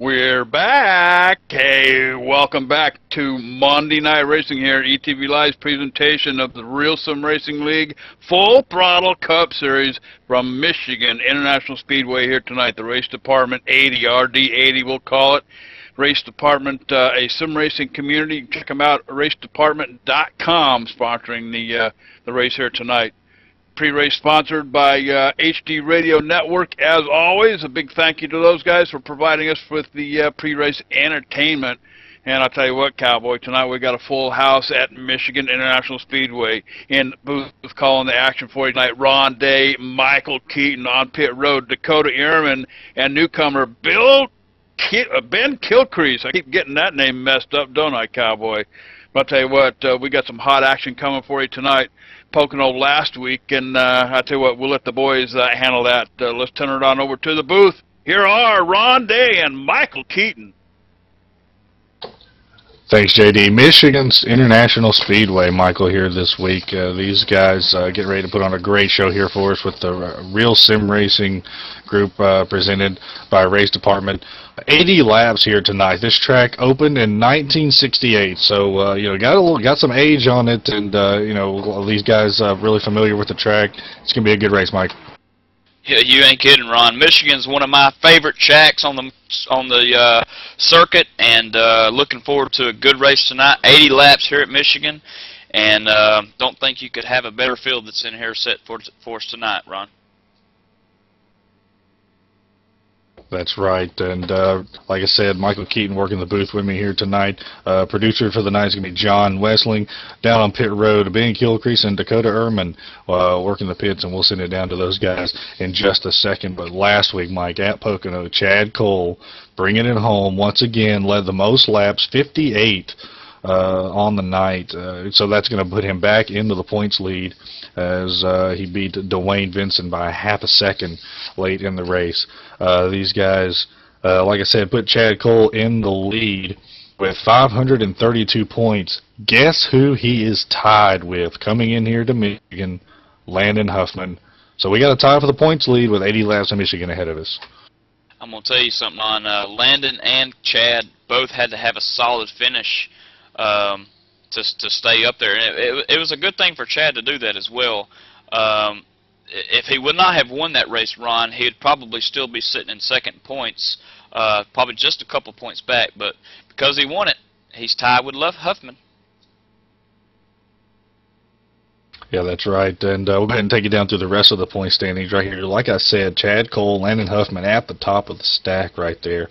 We're back. Hey, welcome back to Monday Night Racing here, ETV Live's presentation of the Real Sim Racing League Full Throttle Cup Series from Michigan International Speedway here tonight. The Race Department 80, RD80 we'll call it. Race Department, a sim racing community. You can check them out at racedepartment.com, sponsoring the race here tonight. Pre-race sponsored by HD Radio Network. As always, a big thank you to those guys for providing us with the pre-race entertainment. And I'll tell you what, Cowboy, tonight we got a full house at Michigan International Speedway. In the booth calling the action for you tonight, Ron Day, Michael Keaton on pit road, Dakota Ehrman, and newcomer Ben Kilcrease. I keep getting that name messed up, don't I, Cowboy? But I'll tell you what, we got some hot action coming for you tonight. Pocono last week, and I tell you what, we'll let the boys handle that. Let's turn it on over to the booth. Here are Ron Day and Michael Keaton. Thanks, JD. Michigan's International Speedway, Michael, here this week. These guys get ready to put on a great show here for us with the Real Sim Racing Group presented by Race Department. 80 laps here tonight. This track opened in 1968, so you know, got some age on it, and you know, these guys really familiar with the track. It's gonna be a good race, Mike. Yeah, you ain't kidding, Ron. Michigan's one of my favorite tracks on the circuit, and looking forward to a good race tonight. 80 laps here at Michigan, and don't think you could have a better field that's in here set for us tonight, Ron. That's right, and like I said, Michael Keaton working the booth with me here tonight. Producer for the night is going to be John Wessling. Down on pit road, Ben Kilcrease and Dakota Ehrman working the pits, and we'll send it down to those guys in just a second. But last week, Mike, at Pocono, Chad Cole bringing it home once again, led the most laps, 58 on the night. So that's going to put him back into the points lead as he beat Dwayne Vincent by a half a second late in the race. These guys, like I said, put Chad Cole in the lead with 532 points. Guess who he is tied with coming in here to Michigan? Landon Huffman. So we got a tie for the points lead with 80 laps in Michigan ahead of us. I'm going to tell you something, on Landon and Chad both had to have a solid finish to stay up there. And it was a good thing for Chad to do that as well. If he would not have won that race, Ron, he would probably still be sitting in second points, probably just a couple points back. But because he won it, he's tied with Huffman. Yeah, that's right. And we'll go ahead and take you down through the rest of the point standings right here. Like I said, Chad Cole, Landon Huffman at the top of the stack right there.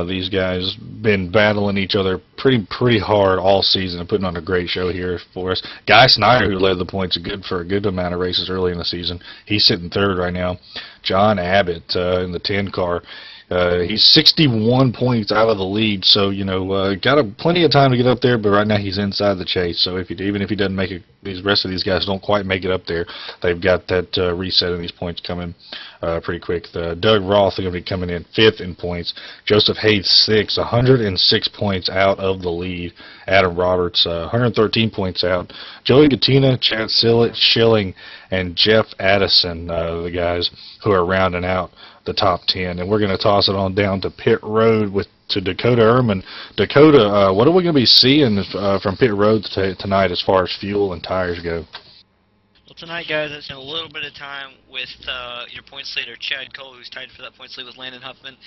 These guys been battling each other pretty hard all season and putting on a great show here for us. Guy Snyder, who led the points for a good amount of races early in the season, he's sitting third right now. John Abbott in the 10 car. He's 61 points out of the lead, so you know, got plenty of time to get up there. But right now he's inside the chase. So even if he doesn't make it, these rest of these guys don't quite make it up there. They've got that reset in these points coming pretty quick. Doug Roth is going to be coming in 5th in points. Joseph Hayes 6th, 106 points out of the lead. Adam Roberts 113 points out. Joey Gattina, Chad Schilling, and Jeff Addison, the guys who are rounding out the top 10. And we're going to toss it on down to pit road to Dakota Ehrman. Dakota, what are we going to be seeing from pit road tonight as far as fuel and tires go? Well, tonight, guys, I spent a little bit of time with your points leader, Chad Cole, who's tied for that points lead with Landon Huffman.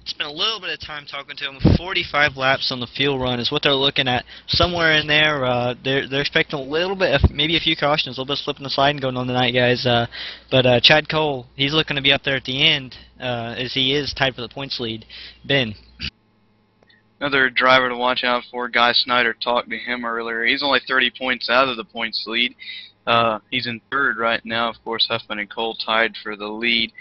Spent a little bit of time talking to him. 45 laps on the fuel run is what they're looking at. Somewhere in there, they're expecting a little bit, maybe a few cautions, a little bit of slipping and sliding going on tonight, guys. But Chad Cole, he's looking to be up there at the end, as he is tied for the points lead. Ben. Another driver to watch out for, Guy Snyder, talked to him earlier. He's only 30 points out of the points lead. He's in third right now. Of course, Huffman and Cole tied for the lead.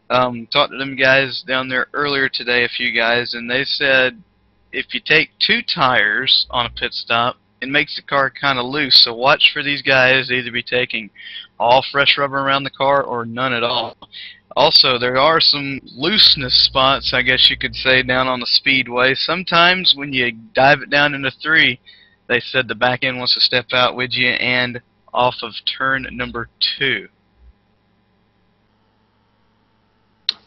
Talked to them guys down there earlier today, a few guys, and they said if you take 2 tires on a pit stop, it makes the car kind of loose. So watch for these guys to either be taking all fresh rubber around the car or none at all. Also, there are some looseness spots, I guess you could say, down on the speedway. Sometimes when you dive it down into 3, they said the back end wants to step out with you and off of turn number 2.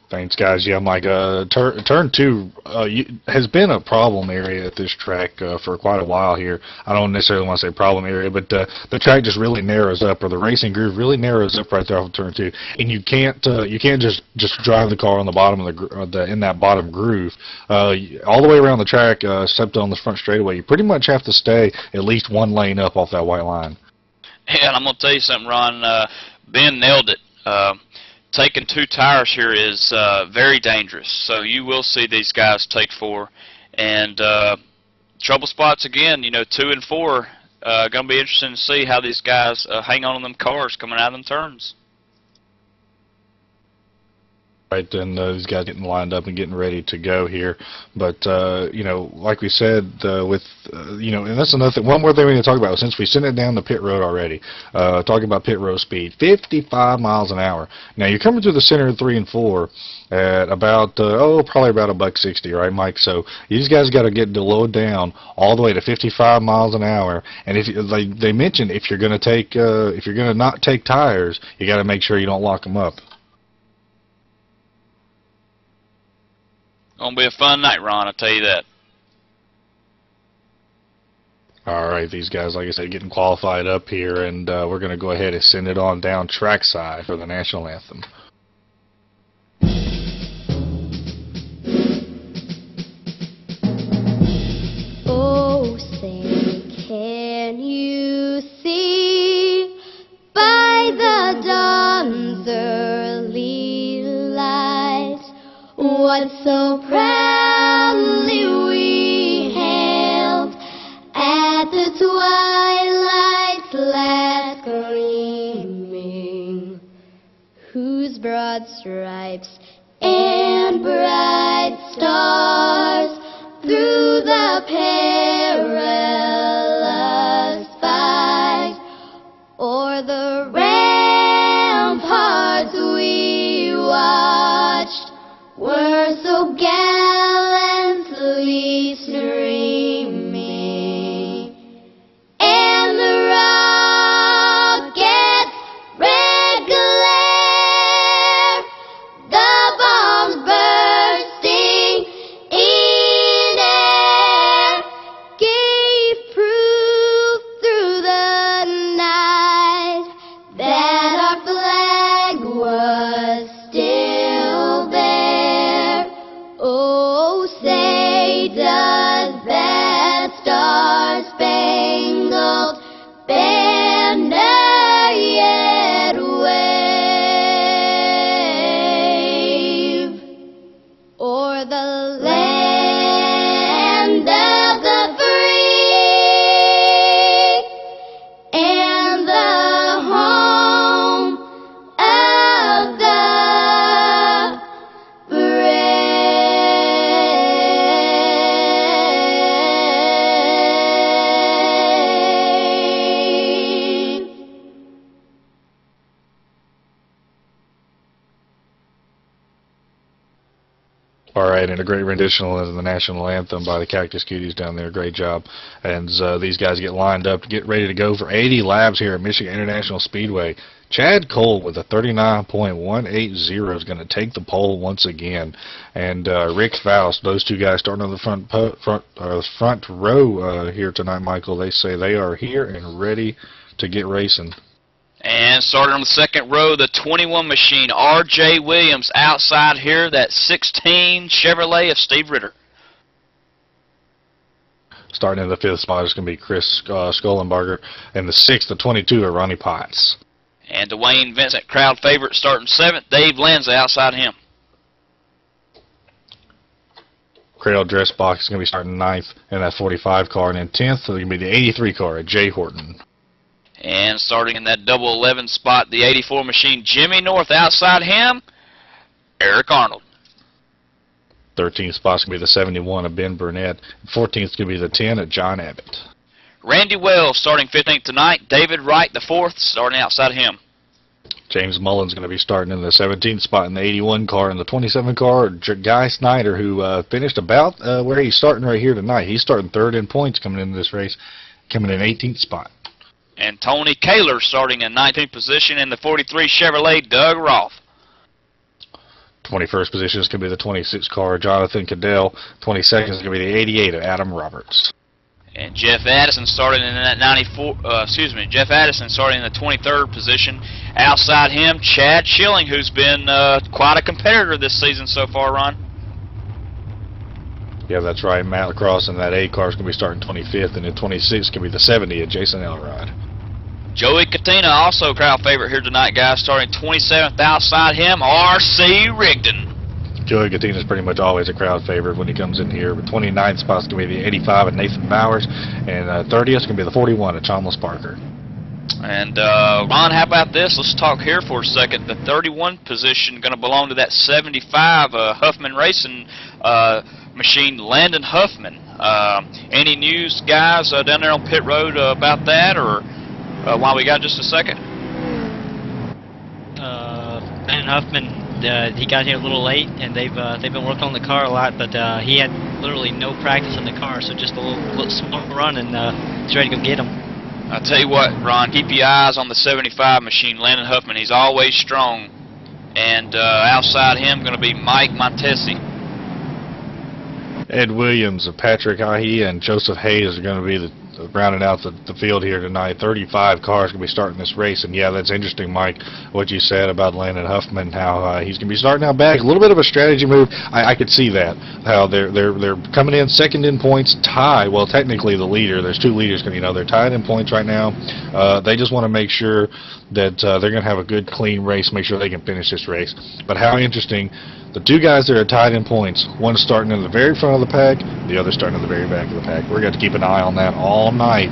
Thanks, guys. Yeah, Mike. Turn 2 has been a problem area at this track for quite a while here. I don't necessarily want to say problem area, but the track just really narrows up, or the racing groove really narrows up right there off of turn 2, and you can't just drive the car on the bottom of in that bottom groove all the way around the track, except on the front straightaway. You pretty much have to stay at least one lane up off that white line. Yeah, and I'm gonna tell you something, Ron. Ben nailed it. Taking 2 tires here is very dangerous. So you will see these guys take 4. And trouble spots again, 2 and 4. Going to be interesting to see how these guys hang on to them cars coming out of them turns. Right, and these guys getting lined up and getting ready to go here. But, like we said, and that's another thing. One more thing we need to talk about, since we sent it down the pit road already, talking about pit road speed, 55 miles an hour. Now, you're coming through the center of 3 and 4 at about, probably about $1.60, right, Mike? So these guys got to get the load down all the way to 55 miles an hour. And if like they mentioned, if you're going to not take tires, you got to make sure you don't lock them up. Gonna be a fun night, Ron, I'll tell you that. All right, these guys, like I said, getting qualified up here, and we're going to go ahead and send it on down trackside for the national anthem. Oh, say, can you see by the dawn's early light what so proudly we hailed at the twilight's last gleaming, whose broad stripes and bright stars through the perilous fight o'er the ramparts we watched were so gallantly streaming, and the rocket's red glare, the bombs bursting in air, gave proof through the night that our flag was still there. Oh, say does that star-spangled banner yet wave o'er the land of the free and the home of the brave. All right, and a great rendition of the national anthem by the Cactus Cuties down there. Great job. And these guys get lined up to get ready to go for 80 laps here at Michigan International Speedway. Chad Cole with a 39.180 is going to take the pole once again. And Rick Faust, those two guys starting on the front row here tonight, Michael. They say they are here and ready to get racing. And starting on the second row, the 21 machine, R.J. Williams outside here, that 16 Chevrolet of Steve Ritter. Starting in the 5th spot is going to be Chris Skollenbarger. And the 6th, the 22, are Ronnie Potts. And Dwayne Vincent, crowd favorite, starting 7th. Dave Lanza outside him. Cradle Dress Box is going to be starting 9th in that 45 car. And then 10th, is going to be the 83 car at Jay Horton. And starting in that double 11 spot, the 84 machine, Jimmy North outside him, Eric Arnold. 13th spot is going to be the 71 of Ben Burnett. 14th is going to be the 10 of John Abbott. Randy Wells starting 15th tonight. David Wright, the 4th, starting outside him. James Mullins going to be starting in the 17th spot in the 81 car. And the 27 car, Guy Snyder, who finished about where he's starting right here tonight. He's starting 3rd in points coming into this race, coming in 18th spot. And Tony Kaler starting in 19th position in the 43 Chevrolet, Doug Roth. 21st position is going to be the 26 car, Jonathan Cadell. 22nd is going to be the 88 of Adam Roberts. And Jeff Addison starting in that 94. Jeff Addison starting in the 23rd position. Outside him, Chad Schilling, who's been quite a competitor this season so far. Ron. Yeah, that's right. Matt Lacrosse in that 8 car is going to be starting 25th, and in 26th going to be the 70 of Jason Elrod. Joey Katina, also crowd favorite here tonight, guys, starting 27th. Outside him, R.C. Rigdon. Joey Katina is pretty much always a crowd favorite when he comes in here. But 29th spot's going to be the 85 of Nathan Bowers, and 30th is going to be the 41 of Chalmers Parker. And Ron, how about this? Let's talk here for a second. The 31 position going to belong to that 75 Huffman Racing machine, Landon Huffman. Any news, guys, down there on pit road about that, or while we got just a second? Landon Huffman, he got here a little late, and they've been working on the car a lot, but he had literally no practice in the car, so just a little small run, and he's ready to go get him. I'll tell you what, Ron, keep your eyes on the 75 machine, Landon Huffman. He's always strong. And outside him going to be Mike Montesi. Ed Williams, Patrick Ahi, and Joseph Hayes are going to be rounding out the field here tonight. 35 cars going to be starting this race. And yeah, that's interesting, Mike, what you said about Landon Huffman, how he's going to be starting out back. A little bit of a strategy move. I could see that, how they're coming in second in points, tie. Well, technically the leader. There's 2 leaders. They're tied in points right now. They just want to make sure that they're going to have a good, clean race, make sure they can finish this race. But how interesting. The 2 guys that are tied in points, one starting in the very front of the pack, the other starting in the very back of the pack. We're going to keep an eye on that all night.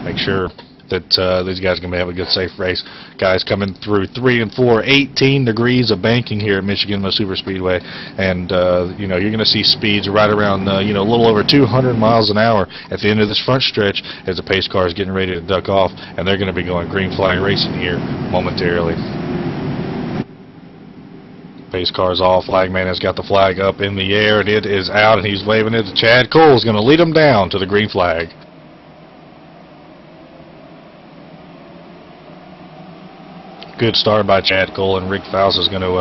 Make sure that these guys are going to have a good, safe race. Guys coming through 3 and 4, 18 degrees of banking here at Michigan Super Speedway, and you're going to see speeds right around a little over 200 miles an hour at the end of this front stretch as the pace car is getting ready to duck off, and they're going to be going green flag racing here momentarily. Pace car's off. Flagman has got the flag up in the air, and it is out, and he's waving it. Chad Cole is going to lead him down to the green flag. Good start by Chad Cole, and Rick Faust is going to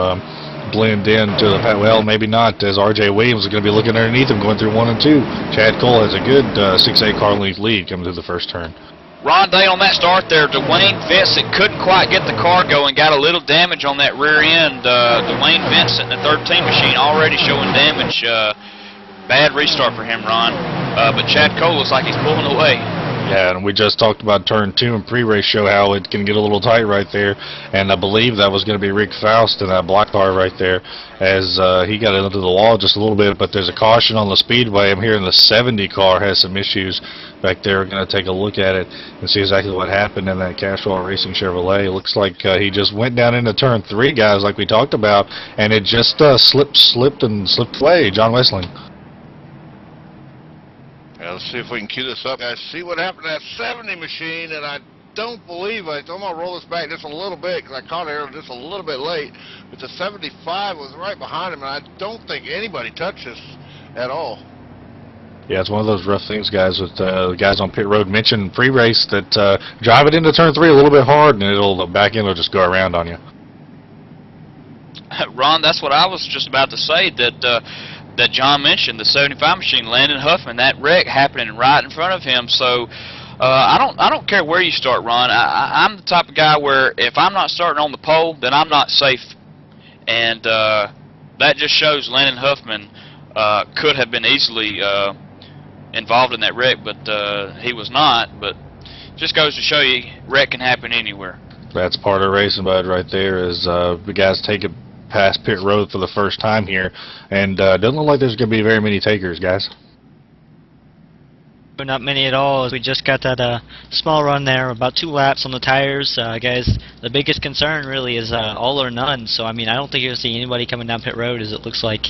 blend in to the well, maybe not, as R.J. Williams is going to be looking underneath him, going through 1 and 2. Chad Cole has a good 6-8 car length lead coming through the first turn. Ron Day on that start there. Dwayne Vincent couldn't quite get the car going. Got a little damage on that rear end. Dwayne Vincent in the 13 machine already showing damage. Bad restart for him, Ron. But Chad Cole looks like he's pulling away. Yeah, and we just talked about turn 2 and pre-race show, how it can get a little tight right there. And I believe that was going to be Rick Faust in that black car right there, as he got into the wall just a little bit. But there's a caution on the Speedway. I'm hearing the 70 car has some issues back there. We're going to take a look at it and see exactly what happened in that Cashwell Racing Chevrolet. It looks like he just went down into turn 3, guys, like we talked about, and it just slipped away. John Wessling. Now, let's see if we can cue this up, guys. See what happened to that 70 machine, and I don't believe I'm going to roll this back just a little bit because I caught it just a little bit late. But the 75 was right behind him, and I don't think anybody touched this at all. Yeah, it's one of those rough things, guys, with the guys on pit road mentioned pre-race that drive it into turn 3 a little bit hard, and the back end will just go around on you. Ron, that's what I was just about to say, that John mentioned, the 75 machine, Landon Huffman, that wreck happening right in front of him. So I don't care where you start, Ron. I'm the type of guy where if I'm not starting on the pole, then I'm not safe. And that just shows Landon Huffman could have been easily involved in that wreck, but he was not. But just goes to show you, wreck can happen anywhere. That's part of racing, bud, right there, is the guys take it past pit road for the first time here, and doesn't look like there's going to be very many takers, guys. Not many at all, as we just got that small run there, about 2 laps on the tires. Guys, the biggest concern really is all or none, so I mean, I don't think you'll see anybody coming down pit road, as it looks like.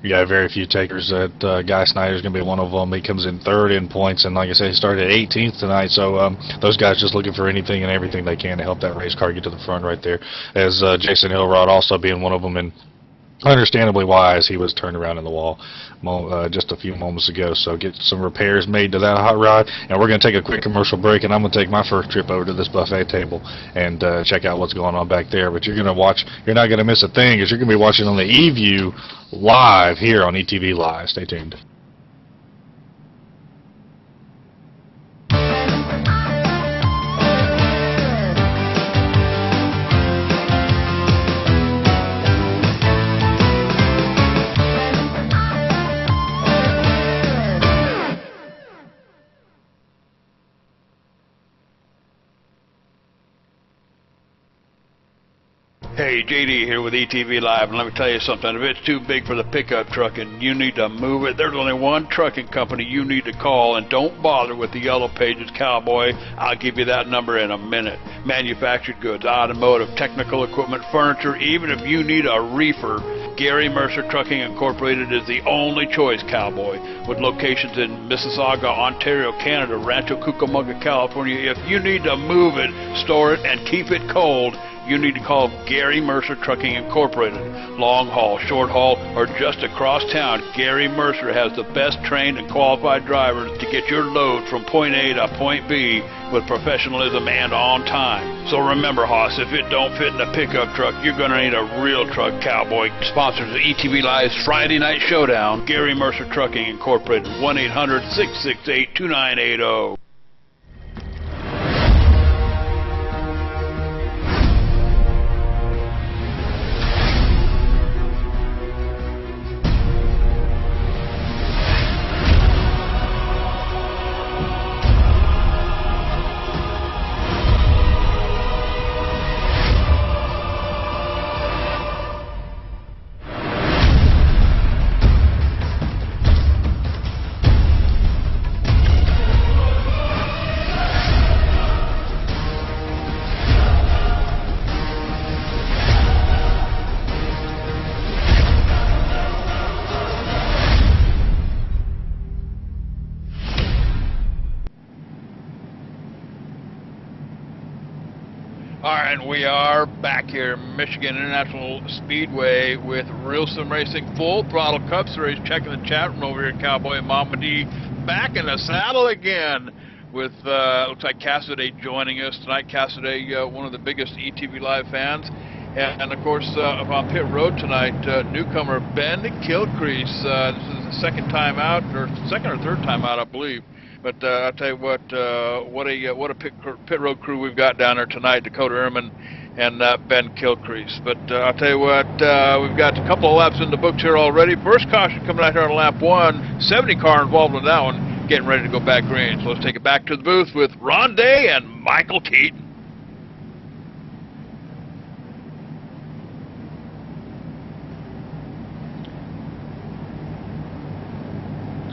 You got very few takers. That Guy Snyder's going to be one of them. He comes in 3rd in points, and like I said, he started 18th tonight. So those guys just looking for anything and everything they can to help that race car get to the front right there. As Jason Hilrod also being one of them. And understandably why, as he was turned around in the wall just a few moments ago. So get some repairs made to that hot rod, and we're going to take a quick commercial break, and I'm going to take my first trip over to this buffet table and check out what's going on back there. But you're going to watch, you're not going to miss a thing, because you're going to be watching on the eView live here on ETV Live. Stay tuned. Hey, JD here with ETV Live, and let me tell you something. If it's too big for the pickup truck and you need to move it, there's only one trucking company you need to call, and don't bother with the Yellow Pages Cowboy. I'll give you that number in a minute. Manufactured goods, automotive, technical equipment, furniture, even if you need a reefer, Gary Mercer Trucking Incorporated is the only choice, Cowboy. With locations in Mississauga, Ontario, Canada, Rancho Cucamonga, California, if you need to move it, store it, and keep it cold, you need to call Gary Mercer Trucking Incorporated. Long haul, short haul, or just across town, Gary Mercer has the best trained and qualified drivers to get your load from point A to point B with professionalism and on time. So remember, Hoss, if it don't fit in a pickup truck, you're going to need a real truck, Cowboy. Sponsors of ETV Live's Friday Night Showdown, Gary Mercer Trucking Incorporated, 1-800-668-2980. And we are back here, Michigan International Speedway with Real Sim Racing Full Throttle Cup Series. Checking the chat room over here, Cowboy and Mama D back in the saddle again with, looks like Cassidy joining us tonight. Cassidy, one of the biggest ETV Live fans. And of course, on pit road tonight, newcomer Ben Kilcrease. This is the second time out, or second or third time out, I believe. But I'll tell you what a pit road crew we've got down there tonight, Dakota Ehrman and Ben Kilcrease. But I'll tell you what, we've got a couple of laps in the books here already. First caution coming out here on lap 1, 70 car involved in that one, getting ready to go back green. So let's take it back to the booth with Ron Day and Michael Keaton.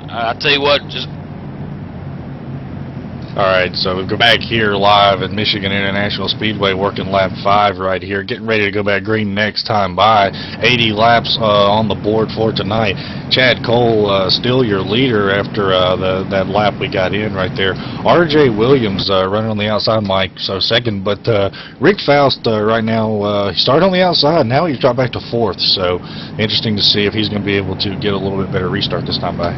I'll tell you what, just... Alright, so we go back here live at Michigan International Speedway, working lap 5 right here, getting ready to go back green next time by. 80 laps on the board for tonight. Chad Cole still your leader after that lap we got in right there. R.J. Williams running on the outside, Mike, so second, but Rick Faust right now, he started on the outside, now he's dropped back to 4th, so interesting to see if he's going to be able to get a little bit better restart this time by.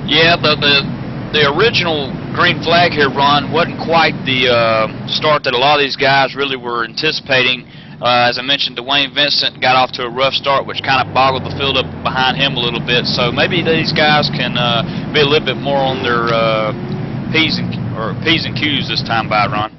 Yeah, the original green flag here, Ron, wasn't quite the start that a lot of these guys really were anticipating. As I mentioned, Dwayne Vincent got off to a rough start, which kind of boggled the field up behind him a little bit. So maybe these guys can be a little bit more on their P's and Q's this time by, Ron.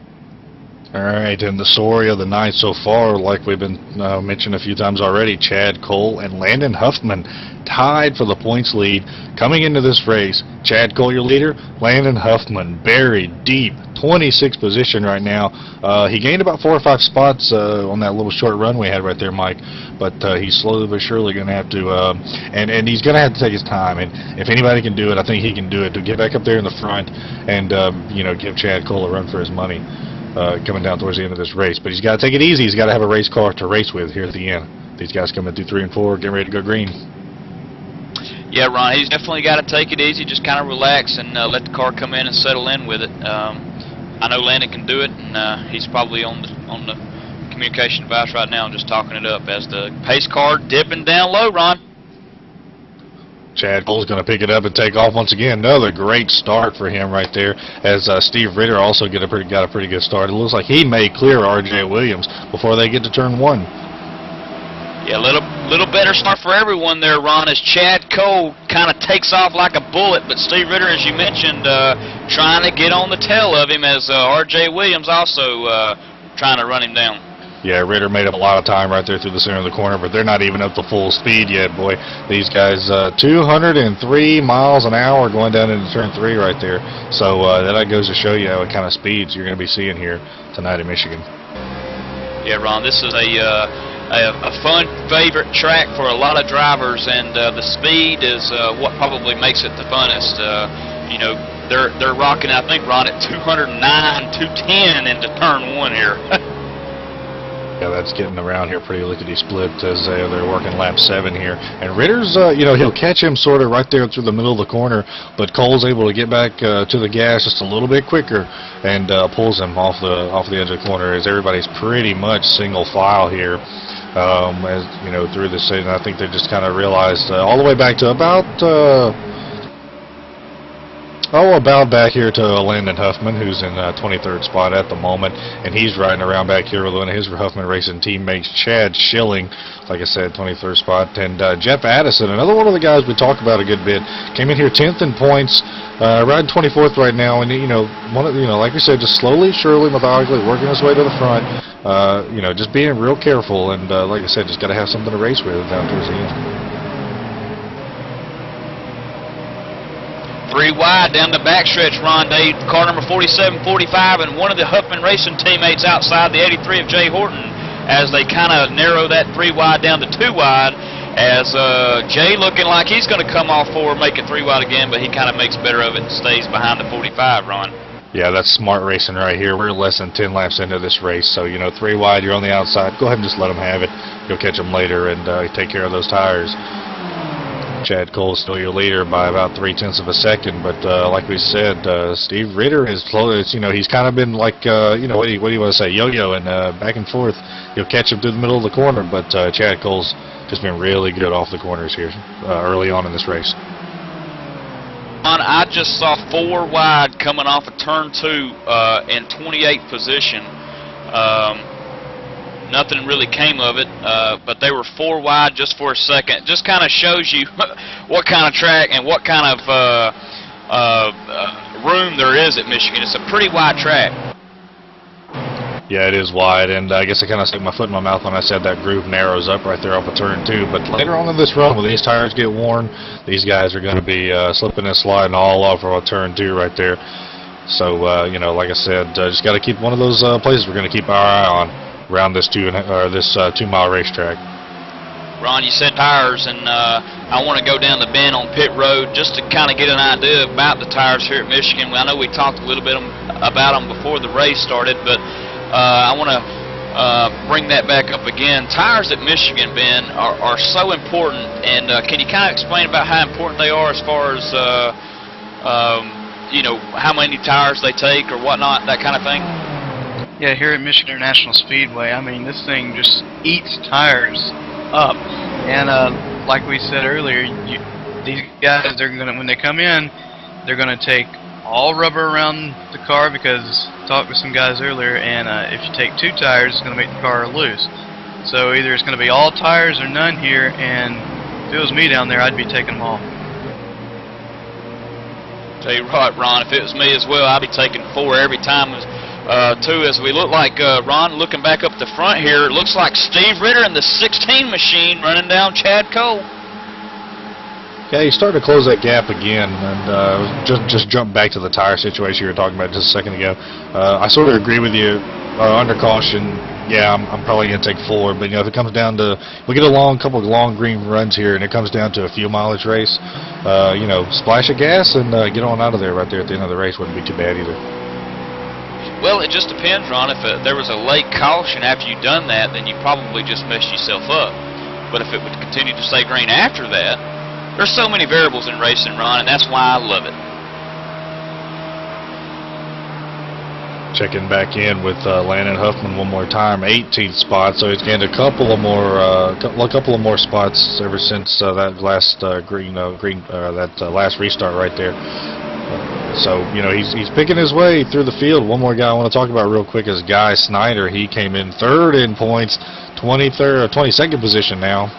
Alright, and the story of the night so far, like we've been mentioned a few times already, Chad Cole and Landon Huffman tied for the points lead coming into this race. Chad Cole, your leader. Landon Huffman buried deep, 26th position right now. He gained about 4 or 5 spots on that little short run we had right there, Mike, but he's slowly but surely going to have to, and he's going to have to take his time, and if anybody can do it, I think he can do it, to get back up there in the front and, you know, give Chad Cole a run for his money. Coming down towards the end of this race. But he's got to take it easy. He's got to have a race car to race with here at the end. These guys coming through 3 and 4, getting ready to go green. Yeah, Ron, he's definitely got to take it easy, just kind of relax and let the car come in and settle in with it. I know Landon can do it, and he's probably on the communication device right now and just talking it up as the pace car dipping down low, Ron. Chad Cole's going to pick it up and take off once again. Another great start for him right there, as Steve Ritter also got a pretty good start. It looks like he may clear R.J. Williams before they get to turn 1. Yeah, a little better start for everyone there, Ron, as Chad Cole kind of takes off like a bullet, but Steve Ritter, as you mentioned, trying to get on the tail of him, as R.J. Williams also trying to run him down. Yeah, Ritter made up a lot of time right there through the center of the corner, but they're not even up to full speed yet, boy. These guys, 203 miles an hour going down into turn 3 right there. So that goes to show you what kind of speeds you're going to be seeing here tonight in Michigan. Yeah, Ron, this is a fun favorite track for a lot of drivers, and the speed is what probably makes it the funnest. You know, they're rocking, I think, Ron, at 209, 210 into turn 1 here. Yeah, that's getting around here pretty lickety-split as they're working lap 7 here. And Ritter's, you know, he'll catch him sort of right there through the middle of the corner, but Cole's able to get back to the gas just a little bit quicker and pulls him off the edge of the corner, as everybody's pretty much single file here. As you know, through this season, I think they just kind of realized all the way back to about back here to Landon Huffman, who's in 23rd spot at the moment, and he's riding around back here with one of his Huffman Racing teammates, Chad Schilling, like I said, 23rd spot, and Jeff Addison, another one of the guys we talk about a good bit, came in here 10th in points, riding 24th right now, and you know, like we said, just slowly, surely, methodically working his way to the front. You know, just being real careful, and like I said, just got to have something to race with down towards the end. 3 wide down the backstretch, Ron Day, car number 47, 45, and one of the Huffman Racing teammates outside the 83 of Jay Horton, as they kind of narrow that 3 wide down to 2 wide, as Jay looking like he's going to come off forward, make it 3 wide again, but he kind of makes better of it and stays behind the 45, Ron. Yeah, that's smart racing right here. We're less than 10 laps into this race, so, you know, 3 wide, you're on the outside. Go ahead and just let them have it. You'll catch them later and take care of those tires. Chad Cole's still your leader by about 0.3 of a second, but like we said, Steve Ritter is close. You know, he's kind of been like, you know, what do you want to say, yo-yoing back and forth. You'll catch him through the middle of the corner, but Chad Cole's just been really good off the corners here early on in this race. I just saw 4 wide coming off of turn 2 in 28th position. Nothing really came of it, but they were 4 wide just for a second. Just kind of shows you what kind of track and what kind of room there is at Michigan. It's a pretty wide track. Yeah, it is wide, and I guess I kind of stuck my foot in my mouth when I said that groove narrows up right there off of turn 2. But later on in this run, when these tires get worn, these guys are going to be slipping and sliding all off of turn 2 right there. So, you know, like I said, just got to keep one of those places we're going to keep our eye on around this 2-mile racetrack. Ron, you said tires, and I want to go down the bend on pit road just to kind of get an idea about the tires here at Michigan. I know we talked a little bit about them before the race started, but I want to bring that back up again. Tires at Michigan, Ben, are so important, and can you kind of explain about how important they are as far as, you know, how many tires they take or whatnot, that kind of thing? Yeah, here at Michigan International Speedway, I mean, this thing just eats tires up. And like we said earlier, these guys, they're gonna, when they come in, they're gonna take all rubber around the car, because I talked with some guys earlier, and if you take 2 tires, it's gonna make the car loose. So either it's gonna be all tires or none here, and if it was me down there, I'd be taking them all. Tell you what, Ron, if it was me as well, I'd be taking 4 every time. Too, as we look like, Ron, looking back up the front here, it looks like Steve Ritter in the 16 machine running down Chad Cole. Yeah, he's starting to close that gap again, and just jump back to the tire situation you were talking about just a second ago. I sort of agree with you. Under caution, yeah, I'm probably going to take 4, but you know, if it comes down to, we get a couple of long green runs here, and it comes down to a few mileage race, you know, splash of gas and get on out of there right there at the end of the race wouldn't be too bad either. Well, it just depends, Ron. If there was a late caution after you'd done that, then you probably just messed yourself up. But if it would continue to stay green after that, there's so many variables in racing, Ron, and that's why I love it. Checking back in with Landon Huffman one more time, 18th spot. So he's gained a couple of more spots ever since that last last restart right there. So he's picking his way through the field. One more guy I want to talk about real quick is Guy Snyder. He came in third in points, 22nd position now,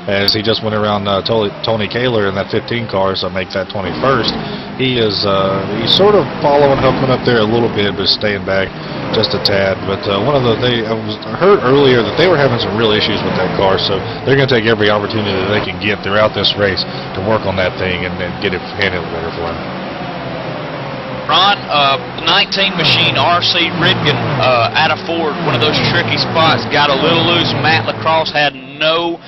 as he just went around Tony Kaler in that 15 car, so make that 21st. He's sort of following Huffman up there a little bit, but staying back just a tad. But I heard earlier that they were having some real issues with that car, so they're going to take every opportunity that they can get throughout this race to work on that thing and get it handled better for them. Ron, 19 machine RC Ridgen out of Ford, one of those tricky spots, got a little loose. Matt Lacrosse had no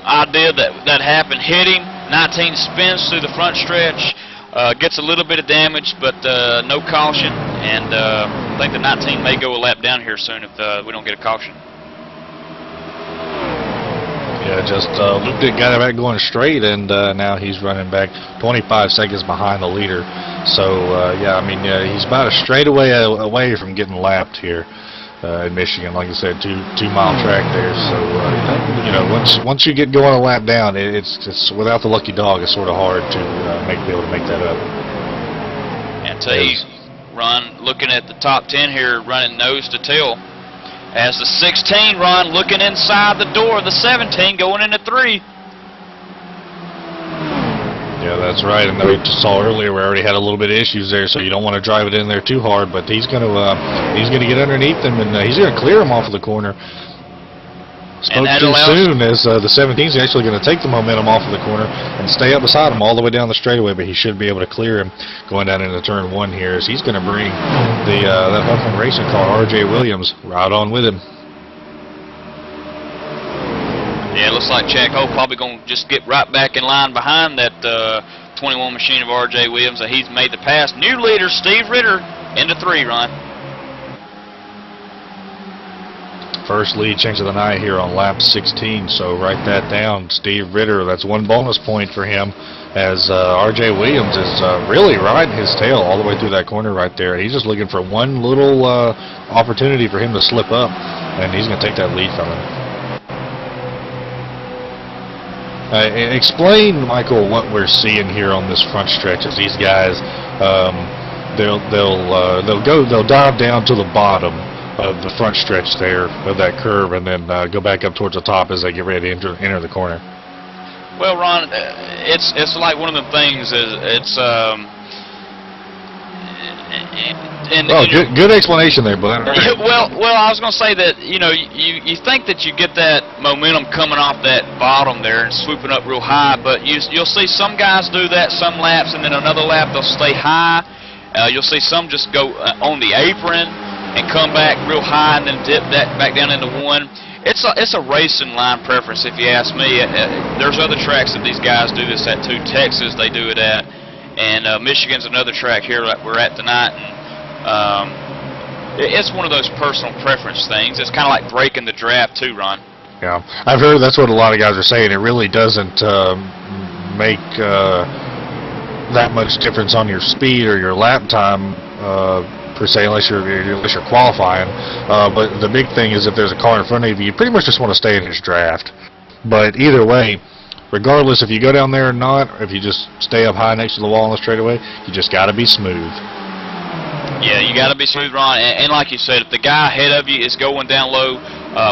idea that happened. Hit him. 19 spins through the front stretch, gets a little bit of damage, but no caution. And I think the 19 may go a lap down here soon if we don't get a caution. Yeah, just looped it, got it back going straight, and now he's running back 25 seconds behind the leader. So, yeah, I mean, he's about a straightaway away from getting lapped here in Michigan. Like I said, two-mile track there. So, once you get going a lap down, it's without the lucky dog, it's sort of hard to be able to make that up. And tell you, Ron, looking at the top 10 here, running nose to tail. As the 16, Ron, looking inside the door of the 17, going into 3. Yeah, that's right. And we just saw earlier we already had a little bit of issues there, so you don't want to drive it in there too hard. But he's going to get underneath them, and he's going to clear him off of the corner. Spoke too soon, as the 17's actually going to take the momentum off of the corner and stay up beside him all the way down the straightaway, but he should be able to clear him going down into turn 1 here, as he's going to bring that Huffman Racing car, R.J. Williams, right on with him. Yeah, it looks like Chad Cole probably going to just get right back in line behind that 21 machine of R.J. Williams. He's made the pass. New leader, Steve Ritter, into 3, Ron. First lead change of the night here on lap 16, so write that down. Steve Ritter, that's one bonus point for him, as R.J. Williams is really riding his tail all the way through that corner right there. He's just looking for one little opportunity for him to slip up, and he's going to take that lead from him. Explain, Michael, what we're seeing here on this front stretch as these guys they'll dive down to the bottom of the front stretch there of that curve, and then go back up towards the top as they get ready to enter the corner. Well, Ron, it's like one of the things is it's good explanation there, bud. well, I was going to say that you think that you get that momentum coming off that bottom there and swooping up real high, but you'll see some guys do that some laps, and then another lap they'll stay high. You'll see some just go on the apron and come back real high and then dip that back down into 1. It's a racing line preference, if you ask me. There's other tracks that these guys do this at too. Texas, they do it at, and Michigan's another track here that we're at tonight. And it's one of those personal preference things. It's kind of like breaking the draft too, Ron. Yeah, I've heard that's what a lot of guys are saying. It really doesn't make that much difference on your speed or your lap time per se, unless you're qualifying. But the big thing is if there's a car in front of you, you pretty much just want to stay in his draft. But either way, regardless if you go down there or not, if you just stay up high next to the wall on the straightaway, you just got to be smooth. Yeah, you got to be smooth, Ron. And like you said, if the guy ahead of you is going down low,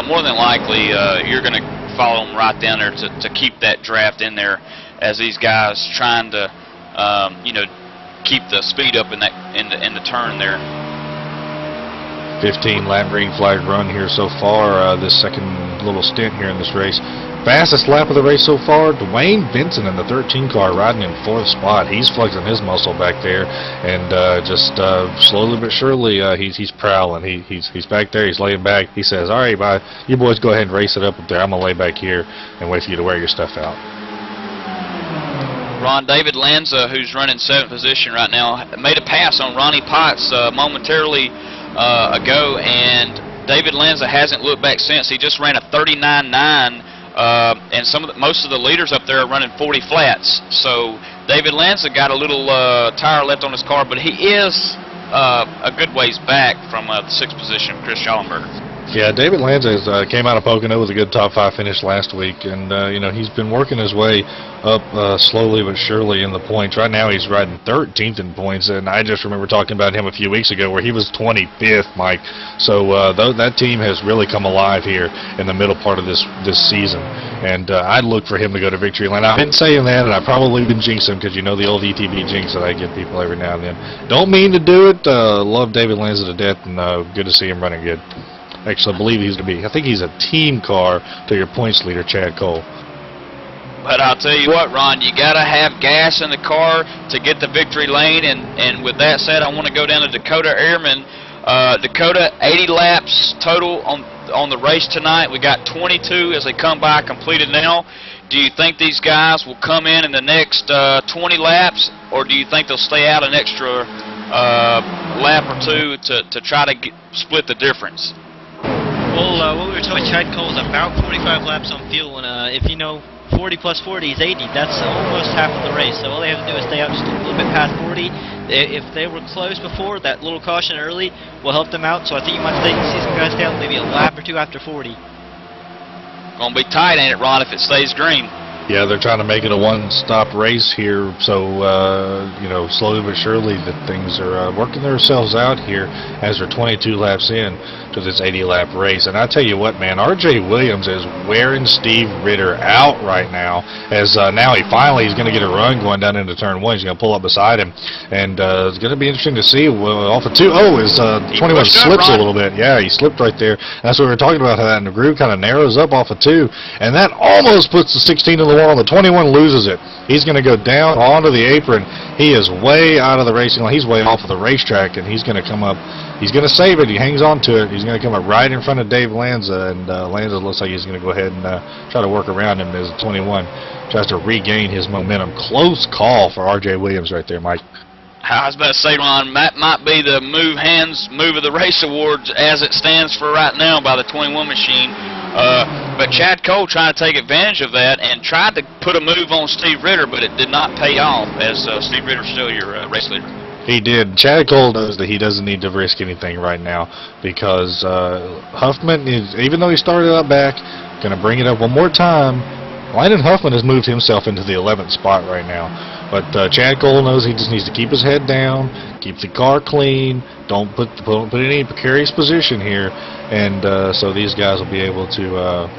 more than likely you're going to follow him right down there to keep that draft in there, as these guys trying to keep the speed up in the turn there. 15 lap green flag run here so far, this second little stint here in this race. Fastest lap of the race so far, Dwayne Benson in the 13 car riding in 4th spot. He's flexing his muscle back there, and just slowly but surely he's prowling. He's back there, he's laying back. He says, all right, bye. You boys go ahead and race it up there. I'm going to lay back here and wait for you to wear your stuff out. Ron, David Lanza, who's running 7th position right now, made a pass on Ronnie Potts momentarily ago, and David Lanza hasn't looked back since. He just ran a 39.9, and most of the leaders up there are running 40 flats. So David Lanza got a little tire left on his car, but he is a good ways back from the 6th position, Chris Schallenberger. Yeah, David Lanza came out of Pocono with a good top 5 finish last week, and you know, he's been working his way up slowly but surely in the points. Right now he's riding 13th in points, and I just remember talking about him a few weeks ago where he was 25th, Mike. So that team has really come alive here in the middle part of this season, and I'd look for him to go to victory lane. I've been saying that, and I've probably been jinxing because you know the old ETB jinx that I give people every now and then. Don't mean to do it. Love David Lanza to death, and good to see him running good. Actually, I believe he's going to be. I think he's a team car to your points leader, Chad Cole. But I'll tell you what, Ron, you got to have gas in the car to get the victory lane. And with that said, I want to go down to Dakota Airmen. Dakota, 80 laps total on the race tonight. We got 22 as they come by completed now. Do you think these guys will come in the next 20 laps, or do you think they'll stay out an extra lap or two to try to split the difference? Well, what we were talking, Chad Cole's about 45 laps on fuel, and if you know 40 plus 40 is 80, that's almost half of the race. So all they have to do is stay out just a little bit past 40. If they were close before, that little caution early will help them out. So I think you might see some guys stay out maybe a lap or two after 40. Gonna be tight, ain't it, Ron, if it stays green? Yeah, they're trying to make it a one-stop race here, so you know, slowly but surely that things are working themselves out here as they're 22 laps in to this 80-lap race. And I tell you what, man, R.J. Williams is wearing Steve Ritter out right now, as now he's going to get a run going down into turn 1. He's going to pull up beside him, and it's going to be interesting to see off of 2. Oh, his 21 slips a little bit. Yeah, he slipped right there. That's what we were talking about, how that groove kind of narrows up off of 2, and that almost puts the 16 in the wall. The 21 loses it. He's going to go down onto the apron. He is way out of the racing line. He's way off of the racetrack, and he's going to come up. He's going to save it. He hangs on to it. He's going to come up right in front of Dave Lanza, and Lanza looks like he's going to go ahead and try to work around him as 21 tries to regain his momentum. Close call for R.J. Williams right there, Mike. I was about to say, Ron, that might be the Move of the Race Awards as it stands for right now by the 21 machine. But Chad Cole trying to take advantage of that and tried to put a move on Steve Ritter, but it did not pay off, as Steve Ritter's still your race leader. He did. Chad Cole knows that he doesn't need to risk anything right now because Huffman, even though he started out back, going to bring it up one more time. Landon Huffman has moved himself into the 11th spot right now. But Chad Cole knows he just needs to keep his head down, keep the car clean, don't put any precarious position here, and so these guys will be able to.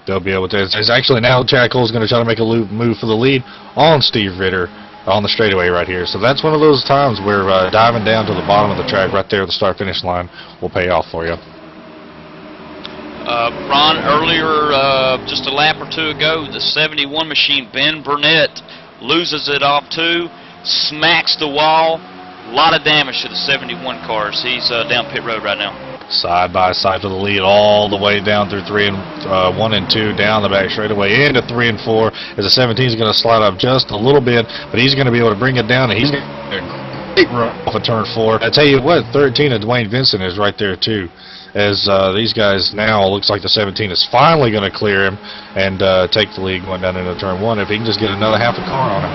They'll be able to. It's actually now Chad Cole's going to try to make a move for the lead on Steve Ritter on the straightaway right here. So that's one of those times where diving down to the bottom of the track right there at the start-finish line will pay off for you. Ron, earlier, just a lap or two ago, the 71 machine, Ben Burnett, loses it off 2, smacks the wall. A lot of damage to the 71 cars. He's down pit road right now. Side by side to the lead all the way down through 1 and 2, down the back straightaway into 3 and 4. As the 17 is going to slide up just a little bit, but he's going to be able to bring it down, and he's going to get a great run off of turn 4. I tell you what, 13 of Dwayne Vincent is right there too. As these guys now, looks like the 17 is finally going to clear him and take the lead going down into turn 1 if he can just get another half a car on him.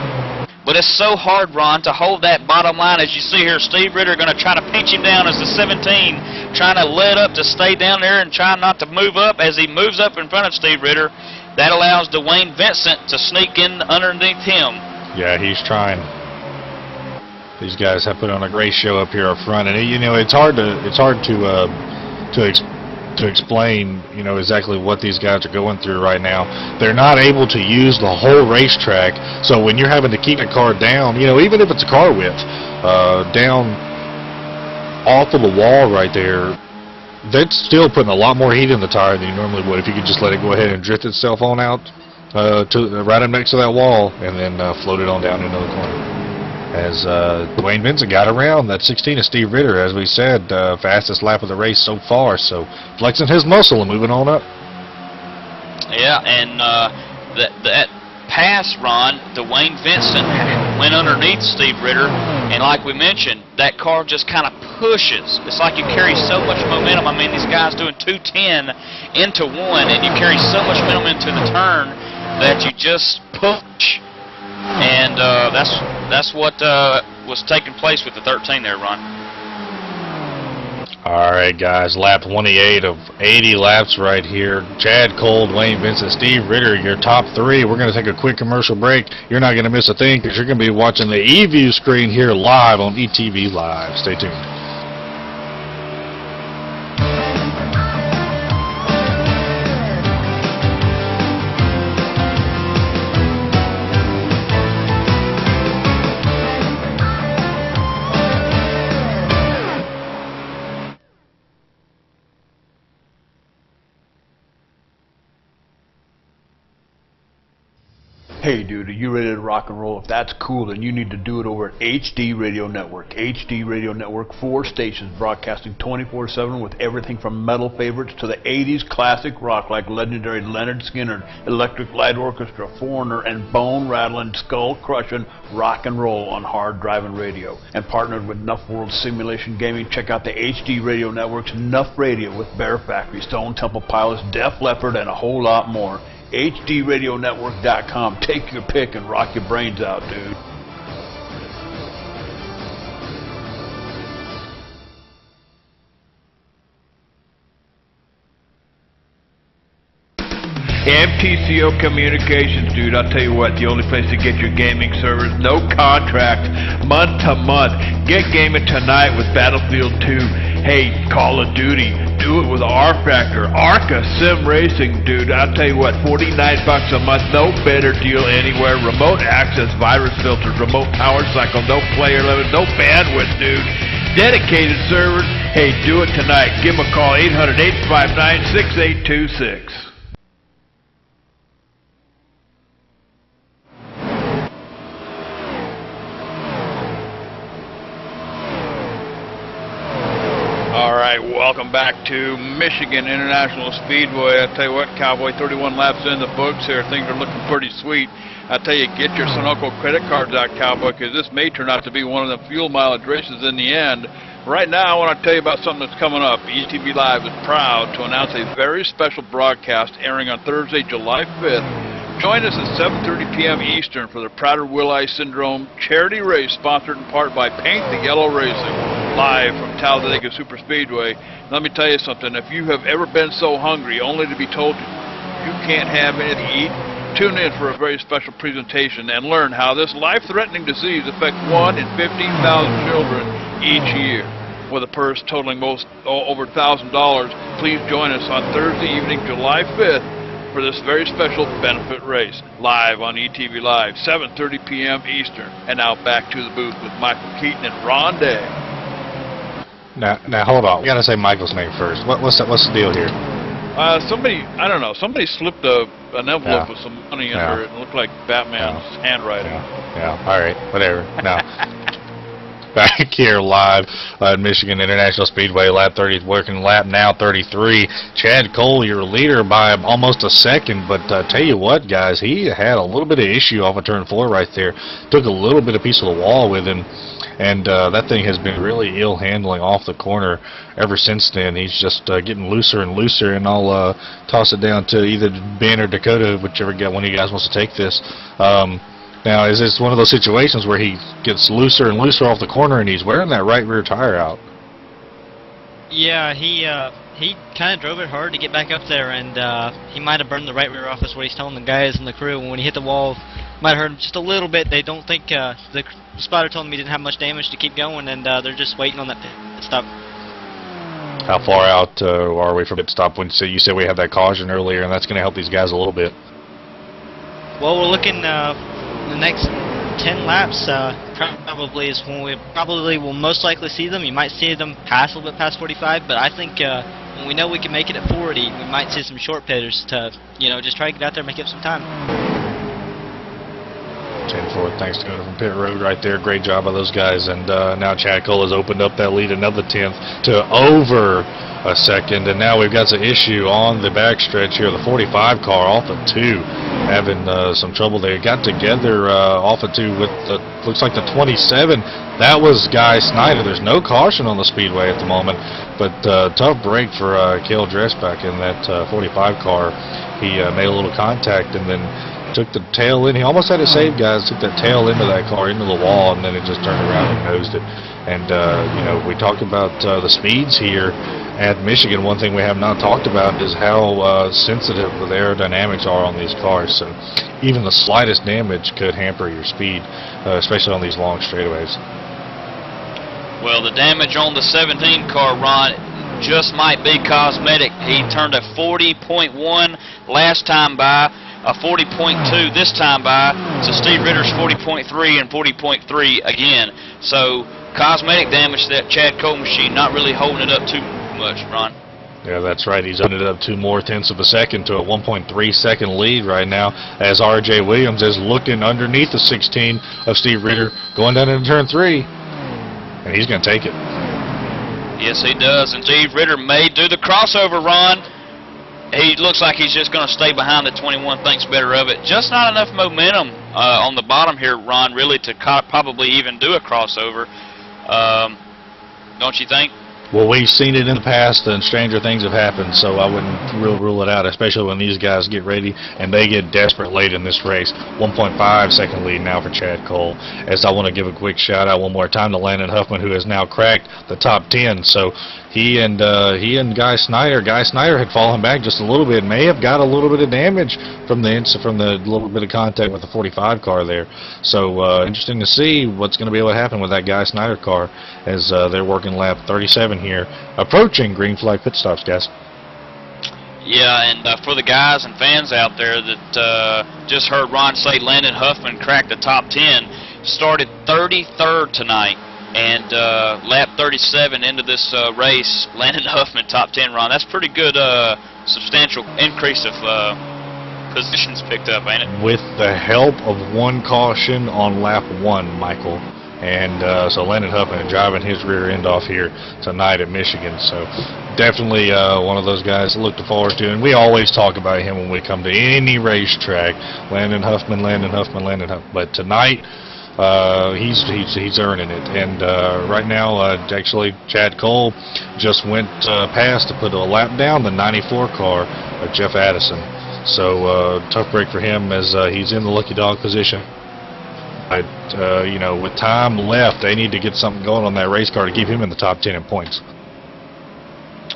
But it's so hard, Ron, to hold that bottom line. As you see here, Steve Ritter going to try to pinch him down as the 17, trying to let up to stay down there and try not to move up. As he moves up in front of Steve Ritter, that allows Dwayne Vincent to sneak in underneath him. Yeah, he's trying. These guys have put on a great show up here up front, and you know it's hard to explain, you know, exactly what these guys are going through right now. They're not able to use the whole racetrack, so when you're having to keep the car down, you know, even if it's a car width, down off of the wall right there, that's still putting a lot more heat in the tire than you normally would if you could just let it go ahead and drift itself on out to right up next to that wall and then float it on down into the corner. As Dwayne Vincent got around that 16 of Steve Ritter, as we said, fastest lap of the race so far, so flexing his muscle and moving on up. Yeah, and that pass, Ron, Dwayne Vincent went underneath Steve Ritter, and like we mentioned, that car just kind of pushes. It's like you carry so much momentum. I mean, these guys doing 210 into 1, and you carry so much momentum into the turn that you just push. And that's what was taking place with the 13 there, Ron. All right, guys, lap 28 of 80 laps right here. Chad Cole, Dwayne Vincent, Steve Ritter, your top three. We're going to take a quick commercial break. You're not going to miss a thing because you're going to be watching the eView screen here live on ETV Live. Stay tuned. Hey dude, are you ready to rock and roll? If that's cool, then you need to do it over at HD Radio Network. HD Radio Network, 4 stations broadcasting 24/7 with everything from metal favorites to the 80s classic rock like legendary Leonard Skinner, Electric Light Orchestra, Foreigner, and bone-rattling, skull-crushing rock and roll on hard driving radio. And partnered with Nuff World Simulation Gaming, check out the HD Radio Network's Nuff Radio with Bear Factory, Stone Temple Pilots, Def Leppard, and a whole lot more. HDRadionetwork.com. Take your pick and rock your brains out, dude. MTCO Communications, dude. I'll tell you what, the only place to get your gaming servers, no contract, month to month. Get gaming tonight with Battlefield 2. Hey, Call of Duty. Do it with R-Factor. Arca Sim Racing, dude. I'll tell you what, $49 a month, no better deal anywhere. Remote access, virus filters, remote power cycle, no player limit, no bandwidth, dude. Dedicated servers. Hey, do it tonight. Give them a call, 800-859-6826. Alright, welcome back to Michigan International Speedway. I tell you what, Cowboy, 31 laps in the books here. Things are looking pretty sweet. I tell you, get your Sunoco credit cards out, Cowboy, because this may turn out to be one of the fuel mileage races in the end. Right now, I want to tell you about something that's coming up. ETV Live is proud to announce a very special broadcast airing on Thursday, July 5th. Join us at 7:30 p.m. Eastern for the Prader-Willi Syndrome charity race sponsored in part by Paint the Yellow Racing, live from Talladega Superspeedway. Let me tell you something. If you have ever been so hungry only to be told you can't have anything to eat, tune in for a very special presentation and learn how this life-threatening disease affects 1 in 15,000 children each year. With a purse totaling over $1,000, please join us on Thursday evening, July 5th, for this very special benefit race, live on ETV Live, 7:30 p.m. Eastern. And now back to the booth with Michael Keaton and Ron Day. Now hold on. We gotta say Michael's name first. What's the deal here? Somebody, I don't know. Somebody slipped an envelope with some money under it, and it looked like Batman's handwriting. Yeah. All right. Whatever. Now. Back here live at Michigan International Speedway, lap 30, working lap now 33. Chad Cole, your leader by almost a second, but tell you what, guys, he had a little bit of issue off of turn 4 right there. Took a little bit of piece of the wall with him, and that thing has been really ill handling off the corner ever since then. He's just getting looser and looser, and I'll toss it down to either Ben or Dakota, whichever one of you guys wants to take this. Now, is this one of those situations where he gets looser and looser off the corner and he's wearing that right rear tire out? Yeah, he kind of drove it hard to get back up there, and he might have burned the right rear off. That's what he's telling the guys in the crew. When he hit the wall, might have hurt him just a little bit. They don't think, the spotter told him he didn't have much damage to keep going, and they're just waiting on that pit stop. How far out are we from pit stop? When you said we had that caution earlier, and that's going to help these guys a little bit. Well, we're looking... the next 10 laps probably is when we probably will most likely see them. You might see them pass a little bit past 45, but I think when we know we can make it at 40, we might see some short pitters to, just try to get out there and make up some time. 10-4, thanks to from pit road right there. Great job by those guys. And now Chad Cole has opened up that lead another 10th to over a second. And now we've got some issue on the backstretch here. The 45 car off of 2 having some trouble. They got together off of 2 with the, looks like the 27. That was Guy Snyder. There's no caution on the speedway at the moment, but tough break for Cale Dressback in that 45 car. He made a little contact and then took the tail in. He almost had it saved, guys. Took that tail into that car, into the wall, and then it just turned around and nosed it. And, you know, we talked about the speeds here at Michigan. One thing we have not talked about is how sensitive the aerodynamics are on these cars. So even the slightest damage could hamper your speed, especially on these long straightaways. Well, the damage on the 17 car, Ron, just might be cosmetic. He turned a 40.1 last time by, a 40.2 this time by, so Steve Ritter's 40.3 and 40.3 again. So cosmetic damage to that Chad Cole machine, not really holding it up too much, Ron. Yeah, that's right. He's ended up 2 more tenths of a second to a 1.3 second lead right now as R.J. Williams is looking underneath the 16 of Steve Ritter going down into turn 3. And he's going to take it. Yes, he does. And Steve Ritter may do the crossover, Ron. He looks like he's just going to stay behind the 21, thinks better of it. Just not enough momentum on the bottom here, Ron, really to probably even do a crossover. Don't you think? Well, we've seen it in the past, and stranger things have happened, so I wouldn't rule it out, especially when these guys get ready and they get desperate late in this race. 1.5 second lead now for Chad Cole. As I want to give a quick shout-out one more time to Landon Huffman, who has now cracked the top 10. So he and Guy Snyder had fallen back just a little bit, may have got a little bit of damage from the little bit of contact with the 45 car there. So interesting to see what's going to be able to happen with that Guy Snyder car as they're working lap 37 here, approaching green flag pit stops, guys. Yeah, and for the guys and fans out there that just heard Ron say Landon Huffman cracked the top 10, started 33rd tonight, and lap 37 into this race, Landon Huffman top 10, Ron. That's pretty good, substantial increase of positions picked up, ain't it? With the help of 1 caution on lap 1, Michael. And so Landon Huffman driving his rear end off here tonight at Michigan. So definitely one of those guys to look forward to. And we always talk about him when we come to any racetrack. Landon Huffman. But tonight he's earning it. And right now, actually, Chad Cole just went past to put a lap down the 94 car of Jeff Addison. So tough break for him as he's in the lucky dog position. You know, with time left, they need to get something going on that race car to keep him in the top 10 in points.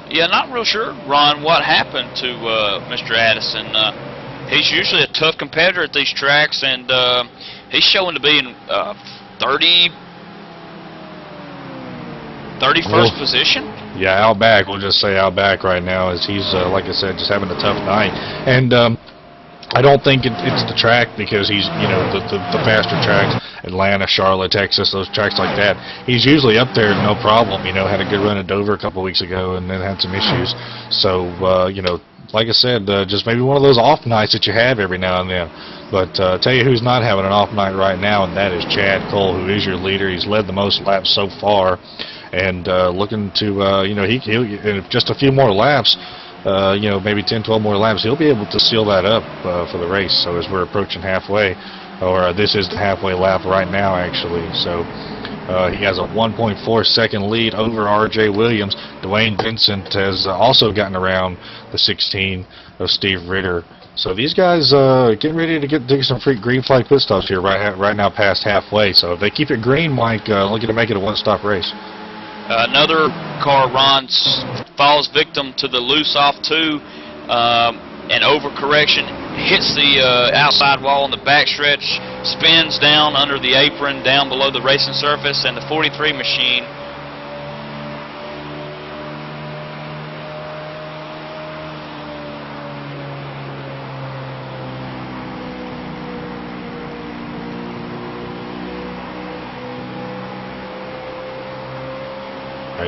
Yeah, not real sure, Ron, what happened to Mr. Addison. He's usually a tough competitor at these tracks, and he's showing to be in 31st position. Yeah, out back. We'll just say out back right now as he's, like I said, just having a tough night. And I don't think it's the track because he's, you know, the faster tracks, Atlanta, Charlotte, Texas, those tracks like that. He's usually up there, no problem. You know, had a good run at Dover a couple weeks ago and then had some issues. So, you know, like I said, just maybe one of those off nights that you have every now and then. But tell you who's not having an off night right now, and that is Chad Cole, who is your leader. He's led the most laps so far, and looking to, you know, he'll in just a few more laps. You know, maybe 10, 12 more laps, he'll be able to seal that up for the race. So as we're approaching halfway, or this is the halfway lap right now, actually. So he has a 1.4 second lead over R.J. Williams. Dwayne Vincent has also gotten around the 16 of Steve Ritter. So these guys getting ready to get some free green flag pit stops here right now past halfway. So if they keep it green, Mike, looking to make it a one-stop race. Another car, Ron, falls victim to the loose off 2 and overcorrection, hits the outside wall on the backstretch, spins down under the apron, down below the racing surface, and the 43 machine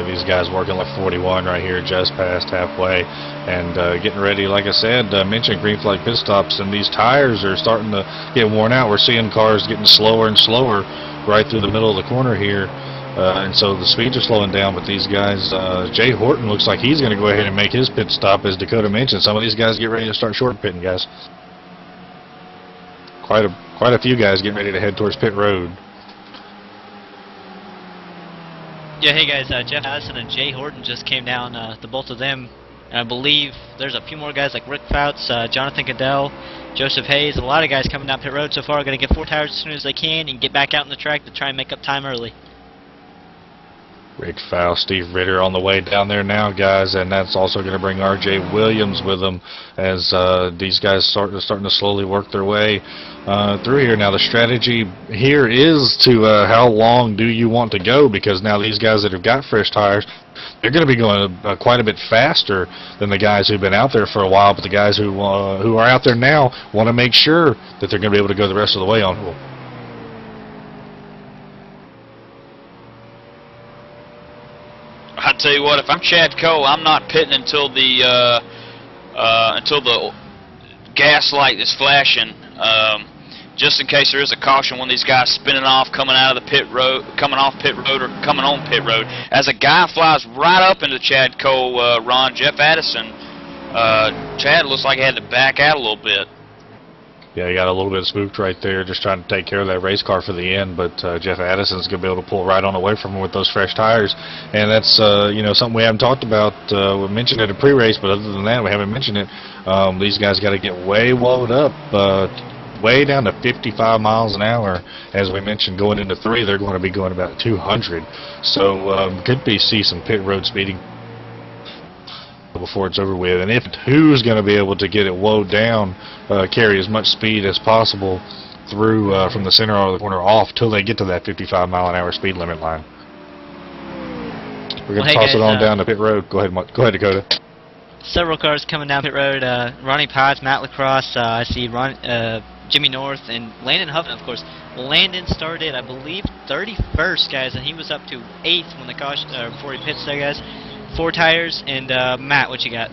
These guys working like 41 right here, just past halfway, and getting ready. Like I said, mentioned green flag pit stops, and these tires are starting to get worn out. We're seeing cars getting slower and slower right through the middle of the corner here, and so the speeds are slowing down. But these guys, Jay Horton looks like he's going to go ahead and make his pit stop, as Dakota mentioned. Some of these guys get ready to start short pitting, guys. Quite a few guys getting ready to head towards pit road. Yeah, hey guys, Jeff Addison and Jay Horton just came down, the both of them. And I believe there's a few more guys like Rick Fouts, Jonathan Cadell, Joseph Hayes, a lot of guys coming down pit road so far are going to get 4 tires as soon as they can and get back out on the track to try and make up time early. Rick Fowl, Steve Ritter on the way down there now, guys, and that's also going to bring R.J. Williams with them as these guys starting to slowly work their way through here. Now the strategy here is to how long do you want to go, because now these guys that have got fresh tires, they're going to be going quite a bit faster than the guys who've been out there for a while, but the guys who are out there now want to make sure that they're going to be able to go the rest of the way on. I tell you what, if I'm Chad Cole, I'm not pitting until the gas light is flashing, just in case there is a caution when these guys spinning off, coming out of the pit road, coming off pit road, or coming on pit road. As a guy flies right up into Chad Cole, Ron, Jeff Addison, Chad looks like he had to back out a little bit. Yeah, he got a little bit spooked right there, just trying to take care of that race car for the end. But Jeff Addison's going to be able to pull right on away from him with those fresh tires, and that's you know, something we haven't talked about. We mentioned it in pre-race, but other than that, we haven't mentioned it. These guys got to get way wound up, way down to 55 miles an hour. As we mentioned, going into 3, they're going to be going about 200. So could see some pit road speeding before it's over with. And if who's going to be able to get it wound down, carry as much speed as possible through from the center of the corner off till they get to that 55 mile an hour speed limit line. We're going to toss it on down to pit road. Go ahead, Dakota. Several cars coming down pit road. Ronnie Potts, Matt Lacrosse. I see Jimmy North and Landon Huffman, of course. Landon started, I believe, 31st, guys, and he was up to 8th when the caution before he pitched there, guys. 4 tires, and Matt, what you got?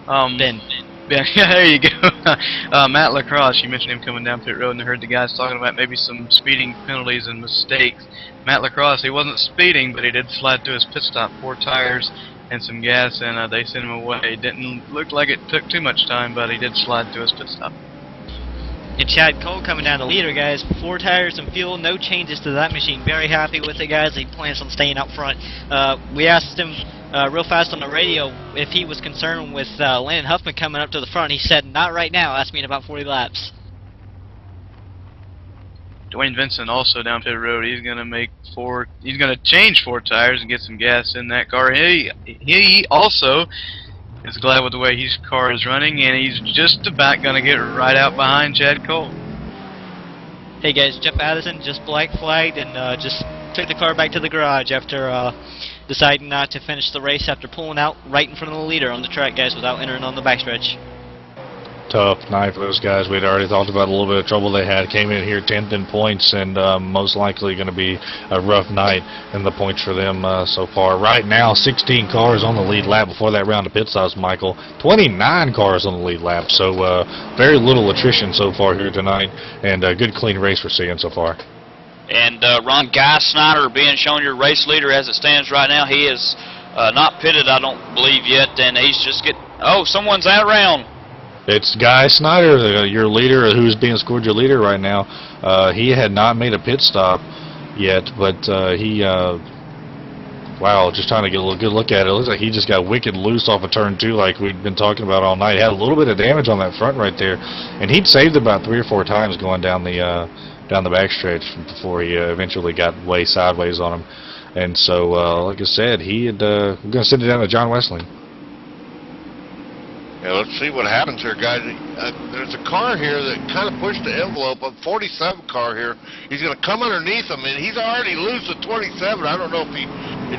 Ben. Yeah, there you go. Matt Lacrosse, you mentioned him coming down pit road, and I heard the guys talking about maybe some speeding penalties and mistakes. Matt Lacrosse, he wasn't speeding, but he did slide through his pit stop, 4 tires and some gas, and they sent him away. It didn't look like it took too much time, but he did slide through his pit stop. And Chad Cole coming down the leader, guys. 4 tires and fuel, no changes to that machine. Very happy with it, guys. He plans on staying up front. We asked him real fast on the radio if he was concerned with Landon Huffman coming up to the front. He said, not right now. Asked me in about 40 laps. Dwayne Vincent also down pit road. He's gonna He's gonna change 4 tires and get some gas in that car. He also is glad with the way his car is running, and he's just about going to get right out behind Chad Cole. Hey guys, Jeff Addison just black flagged and just took the car back to the garage after deciding not to finish the race after pulling out right in front of the leader on the track, guys, without entering on the backstretch. Tough night for those guys. We'd already talked about a little bit of trouble they had. Came in here 10th in points, and most likely going to be a rough night in the points for them so far. Right now, 16 cars on the lead lap before that round of pit stops, Michael. 29 cars on the lead lap, so very little attrition so far here tonight, and a good clean race we're seeing so far. And Ron Guy Snyder being shown your race leader as it stands right now. He is not pitted, I don't believe yet, and he's just getting... Oh, someone's out around. It's Guy Snyder, your leader, who's being scored your leader right now. He had not made a pit stop yet, but he, wow, just trying to get a good look at it. It looks like he just got wicked loose off of turn 2 like we've been talking about all night. He had a little bit of damage on that front right there, and he'd saved about 3 or 4 times going down the backstretch before he eventually got way sideways on him. And so, like I said, he had, we're going to send it down to John Westling. Yeah, let's see what happens here, guys. There's a car here that kind of pushed the envelope, a 47 car here. He's going to come underneath him, and he's already loose at 27. I don't know if he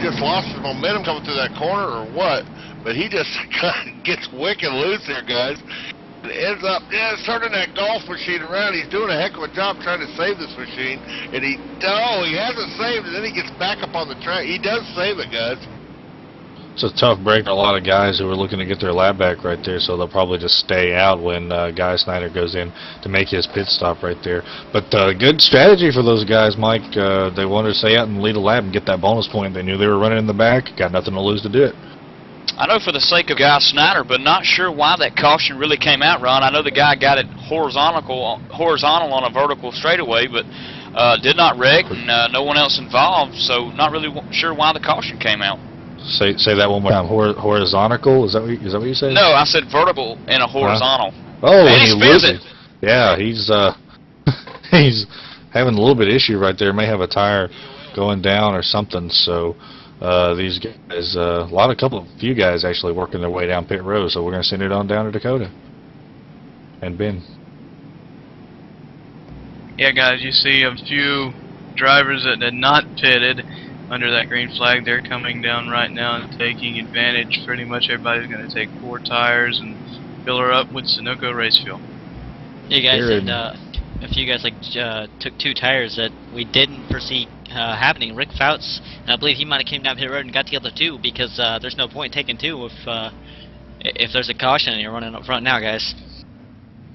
just lost his momentum coming through that corner or what, but he just kind of gets wicked loose here, guys. It ends up turning that golf machine around. He's doing a heck of a job trying to save this machine, and he hasn't saved it. Then he gets back up on the track. He does save it, guys. It's a tough break for a lot of guys who are looking to get their lap back right there, so they'll probably just stay out when Guy Snyder goes in to make his pit stop right there. But good strategy for those guys, Mike. They wanted to stay out and lead a lap and get that bonus point. They knew they were running in the back, got nothing to lose to do it. I know for the sake of Guy Snyder, but not sure why that caution really came out, Ron. I know the guy got it horizontal on a vertical straightaway, but did not wreck, and no one else involved, so not really sure why the caution came out. Say that one more time. Horizontal? Is that what you said? No, I said vertical and a horizontal. Oh, And and he he spins loses. Yeah, he's he's having a little bit of issue right there. May have a tire going down or something. So these guys, few guys actually working their way down pit road. So we're going to send it on down to Dakota and Ben. Yeah, guys, you see a few drivers that had not pitted under that green flag. They're coming down right now and taking advantage. Pretty much everybody's going to take 4 tires and fill her up with Sunoco race fuel. You guys, and a few guys took 2 tires that we didn't foresee happening. Rick Fouts, I believe he might have came down pit road and got the other 2 because there's no point taking 2 if there's a caution and you're running up front now, guys.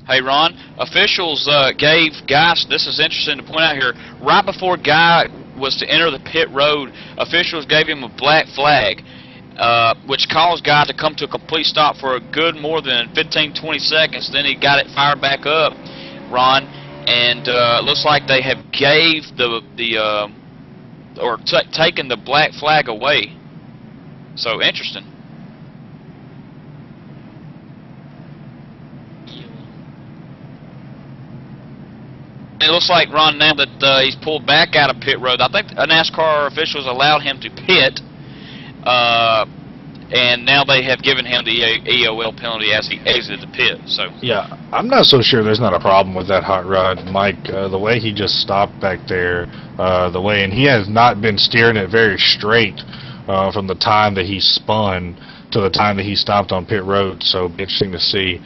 Hey, Ron, officials gave Guy, this is interesting to point out here, right before Guy was to enter the pit road, officials gave him a black flag, which caused Guy to come to a complete stop for a good more than 15-20 seconds. Then he got it fired back up, Ron, and it looks like they have gave taken the black flag away. So, interesting. It looks like, Ron, now that he's pulled back out of pit road, I think NASCAR officials allowed him to pit, and now they have given him the EOL penalty as he exited the pit. So yeah, I'm not so sure there's not a problem with that hot rod, Mike. The way he just stopped back there, and he has not been steering it very straight from the time that he spun to the time that he stopped on pit road. So it'll be interesting to see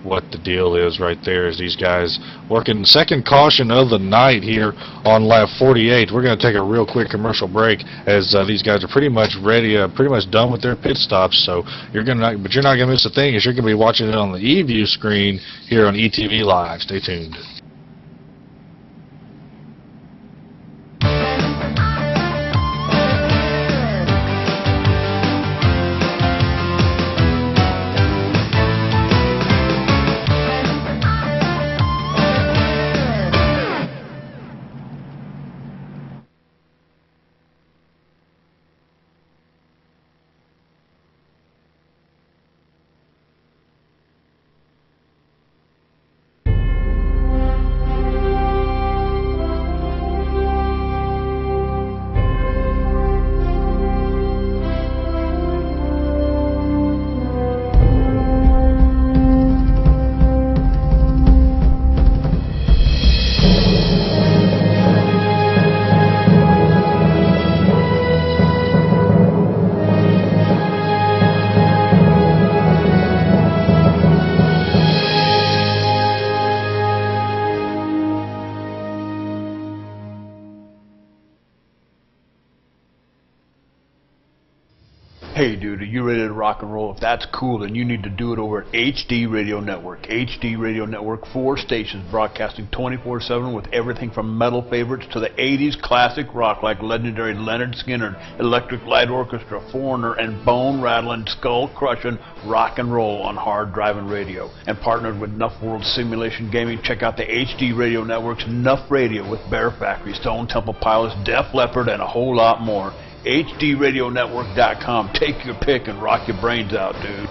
what the deal is right there as these guys working second caution of the night here on lap 48. We're going to take a real quick commercial break as these guys are pretty much ready, pretty much done with their pit stops. So you're not going to miss a thing, as you're going to be watching it on the eView screen here on ETV Live. Stay tuned. Hey dude, are you ready to rock and roll? If that's cool, then you need to do it over at HD Radio Network. HD Radio Network, 4 stations broadcasting 24/7 with everything from metal favorites to the 80s classic rock like legendary Leonard Skinner, Electric Light Orchestra, Foreigner, and bone-rattling, skull-crushing rock and roll on hard driving radio. And partnered with Nuff World Simulation Gaming, check out the HD Radio Network's Nuff Radio with Bear Factory, Stone Temple Pilots, Def Leppard, and a whole lot more. HDRadionetwork.com. Take your pick and rock your brains out, dude.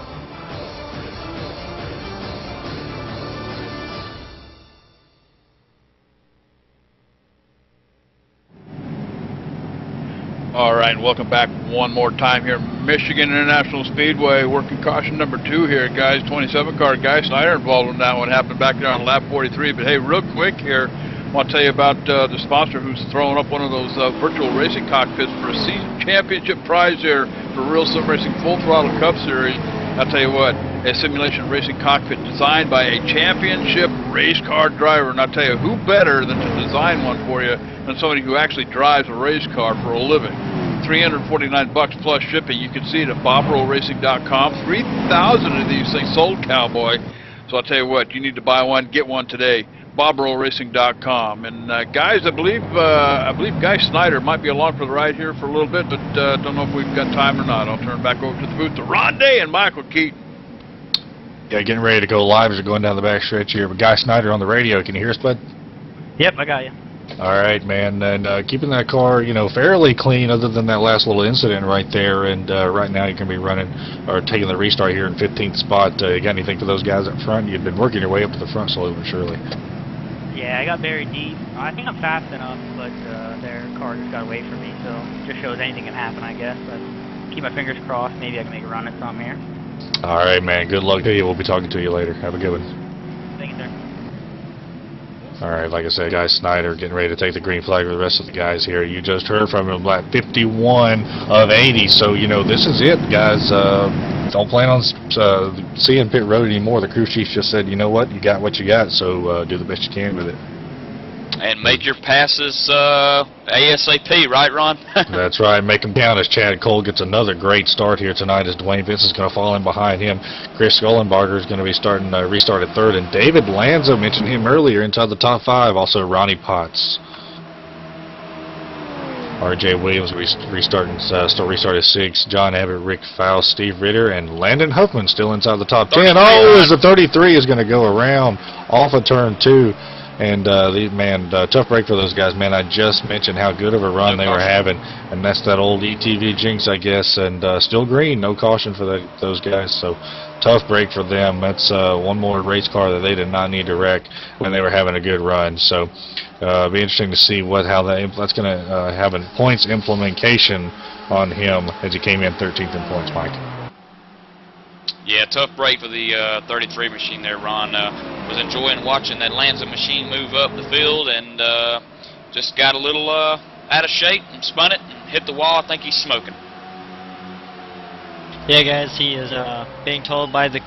All right, and welcome back one more time here. Michigan International Speedway, working caution number 2 here, guys. 27 car, Guy Snyder involved in that one. Happened back there on lap 43. But hey, real quick here, I want to tell you about the sponsor who's throwing up one of those virtual racing cockpits for a season championship prize here for Real Sim Racing Full Throttle Cup Series. I'll tell you what, a simulation racing cockpit designed by a championship race car driver. And I'll tell you, who better than to design one for you than somebody who actually drives a race car for a living. $349 plus shipping. You can see it at BobRollRacing.com. 3,000 of these things sold, cowboy. So I'll tell you what, you need to buy one, get one today. BobRollRacing.com. And guys, I believe Guy Snyder might be along for the ride here for a little bit, but don't know if we've got time or not. I'll turn back over to the booth to Ron Day and Michael Keaton. Yeah, getting ready to go live as we're going down the back stretch here. But Guy Snyder on the radio. Can you hear us, bud? Yep, I got you. All right, man, and keeping that car, you know, fairly clean other than that last little incident right there, and right now you're going to be running, or taking the restart here in 15th spot. You got anything for those guys up front? You've been working your way up to the front slowly but surely. Yeah, I got buried deep. I think I'm fast enough, but their car just got away from me, so it just shows anything can happen, I guess. But keep my fingers crossed. Maybe I can make a run at something here. All right, man, good luck to you. We'll be talking to you later. Have a good one. Thank you, sir. All right, like I said, Guy Snyder getting ready to take the green flag with the rest of the guys here. You just heard from him, like 51 of 80. So, you know, this is it, guys. Don't plan on seeing pit road anymore. The crew chief just said, you know what, you got what you got, so do the best you can with it. And make your passes ASAP, right, Ron? That's right. Make them count as Chad Cole gets another great start here tonight as Dwayne Vince is going to fall in behind him. Chris Gollenbarger is going to be starting restart at third. And David Lanza, mentioned him earlier, inside the top 5. Also Ronnie Potts. R.J. Williams restarting, still restarted 6. John Abbott, Rick Faust, Steve Ritter, and Landon Huffman still inside the top 10. Oh, as the 33 is going to go around off of turn 2. And, tough break for those guys, man. I just mentioned how good of a run they were having, and that's that old ETV jinx, I guess, and still green, no caution for those guys, so tough break for them. That's one more race car that they did not need to wreck when they were having a good run, so be interesting to see that's going to have a points implementation on him as he came in 13th in points, Mike. Yeah, tough break for the 33 machine there, Ron. Was enjoying watching that Lanza machine move up the field, and just got a little out of shape and spun it and hit the wall. I think he's smoking. Yeah, guys, he is being told by the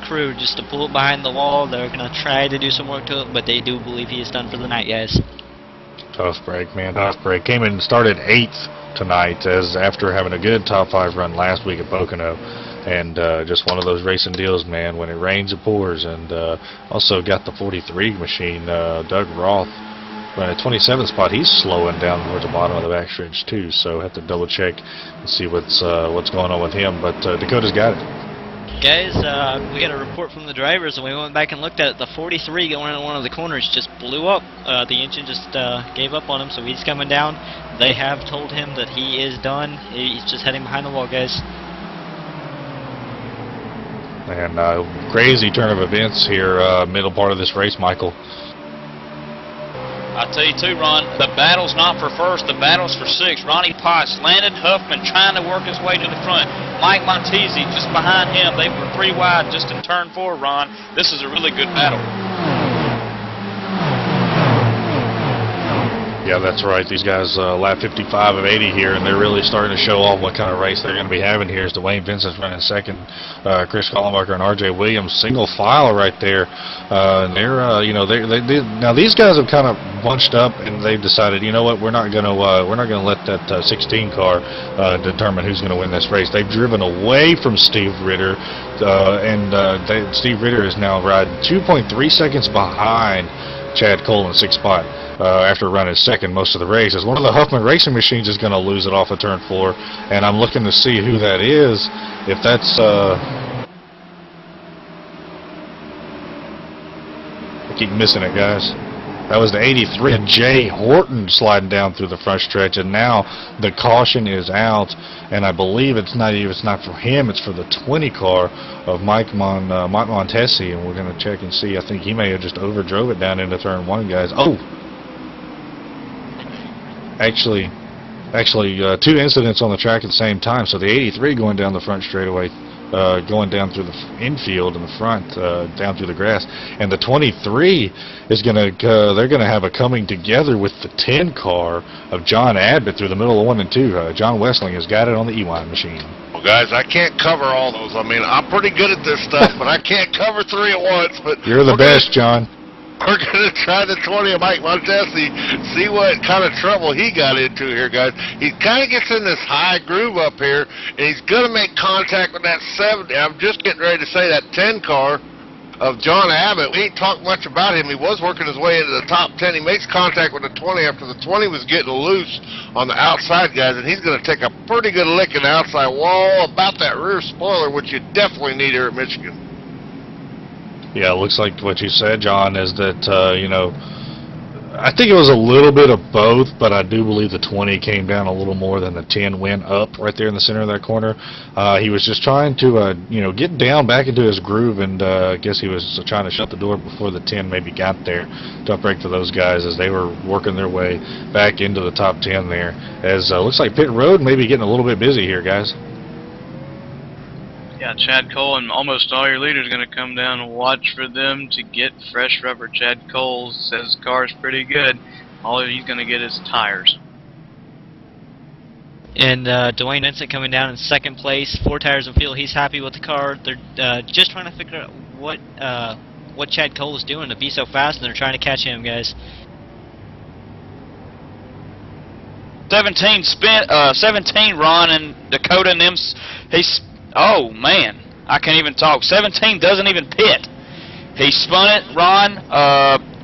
crew just to pull it behind the wall. They're going to try to do some work to it, but they do believe he is done for the night, guys. Tough break, man. Tough break. Came in and started 8th tonight after having a good top 5 run last week at Pocono. And just one of those racing deals, man. When it rains, it pours. And also got the 43 machine, Doug Roth, running at 27th spot. He's slowing down towards the bottom of the backstretch too. So have to double check and see what's going on with him. But Dakota's got it. Guys, we got a report from the drivers, and we went back and looked at it. The 43 going into one of the corners just blew up. The engine just gave up on him, so he's coming down. They have told him that he is done. He's just heading behind the wall, guys. And crazy turn of events here, middle part of this race, Michael. I'll tell you too, Ron, the battle's not for first, the battle's for 6. Ronnie Potts, Landon Huffman trying to work his way to the front. Mike Montesi just behind him. They were pretty wide just in turn 4, Ron. This is a really good battle. Yeah, that's right. These guys lap 55 of 80 here, and they're really starting to show off what kind of race they're going to be having here. As Dwayne Vincent's running second, Chris Gollenbarger and R.J. Williams single file right there. And they're, now these guys have kind of bunched up, and they've decided, you know what, we're not going to let that 16 car determine who's going to win this race. They've driven away from Steve Ritter, Steve Ritter is now riding 2.3 seconds behind Chad Cole in 6th spot. After running second most of the race, as one of the Huffman racing machines is going to lose it off of turn 4, and I'm looking to see who that is. If that's I keep missing it, guys. That was the 83 and Jay Horton sliding down through the front stretch, and now the caution is out, and I believe it's not for him, it's for the 20 car of Mike Montesi, and we're going to check and see. I think he may have just overdrove it down into turn 1, guys. Oh! Actually, 2 incidents on the track at the same time. So the 83 going down the front straightaway, going down through the infield in the front, down through the grass, and the 23 is they're gonna have a coming together with the 10 car of John Abbott through the middle of 1 and 2. John Westling has got it on the E1 machine. Well, guys, I can't cover all those. I mean, I'm pretty good at this stuff, but I can't cover 3 at once. But you're the best, John. We're going to try the 20 of Mike Montesi, see what kind of trouble he got into here, guys. He kind of gets in this high groove up here, and he's going to make contact with that 70. I'm just getting ready to say that 10 car of John Abbott. We ain't talked much about him. He was working his way into the top 10. He makes contact with the 20 after the 20 was getting loose on the outside, guys, and he's going to take a pretty good lick in the outside wall about that rear spoiler, which you definitely need here at Michigan. Yeah, it looks like what you said, John, is that, I think it was a little bit of both, but I do believe the 20 came down a little more than the 10 went up right there in the center of that corner. He was just trying to, get down back into his groove, and I guess he was trying to shut the door before the 10 maybe got there. Tough break for those guys as they were working their way back into the top 10 there. As looks like pit road may be getting a little bit busy here, guys. Yeah, Chad Cole and almost all your leaders are going to come down and watch for them to get fresh rubber. Chad Cole says his car's pretty good. All he's going to get is tires. And Dwayne Vincent coming down in second place, 4 tires in field. He's happy with the car. They're just trying to figure out what Chad Cole is doing to be so fast, and they're trying to catch him, guys. 17 Ron and Dakota and them. Oh man, I can't even talk. 17 doesn't even pit. He spun it, Ron,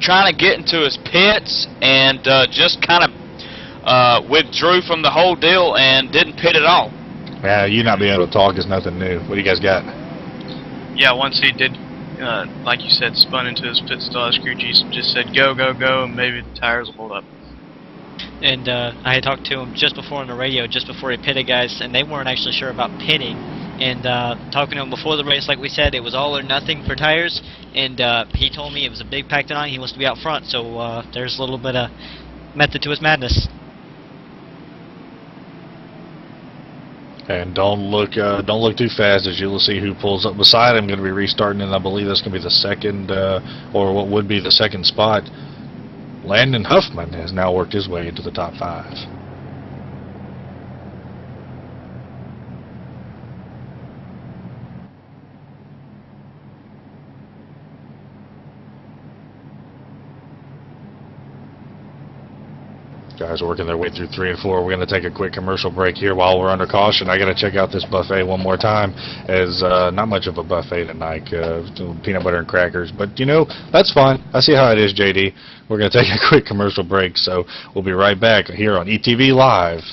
trying to get into his pits, and just kind of withdrew from the whole deal and didn't pit at all. Yeah, you not being able to talk is nothing new. What do you guys got? Yeah, once he did, like you said, spun into his pit stall, crew chief just said go, go, go, and maybe the tires will hold up. And I had talked to him just before on the radio, just before he pitted, guys, and they weren't actually sure about pitting. And talking to him before the race, like we said, it was all or nothing for tires. And he told me it was a big pack tonight. He wants to be out front, so there's a little bit of method to his madness. And don't look too fast, as you'll see who pulls up beside him. Going to be restarting, and I believe that's going to be the second, or what would be the second spot. Landon Huffman has now worked his way into the top 5. Guys are working their way through 3 and 4. We're going to take a quick commercial break here while we're under caution. I got to check out this buffet one more time, as not much of a buffet tonight, peanut butter and crackers. But that's fine. I see how it is, JD. We're going to take a quick commercial break, so we'll be right back here on ETV Live.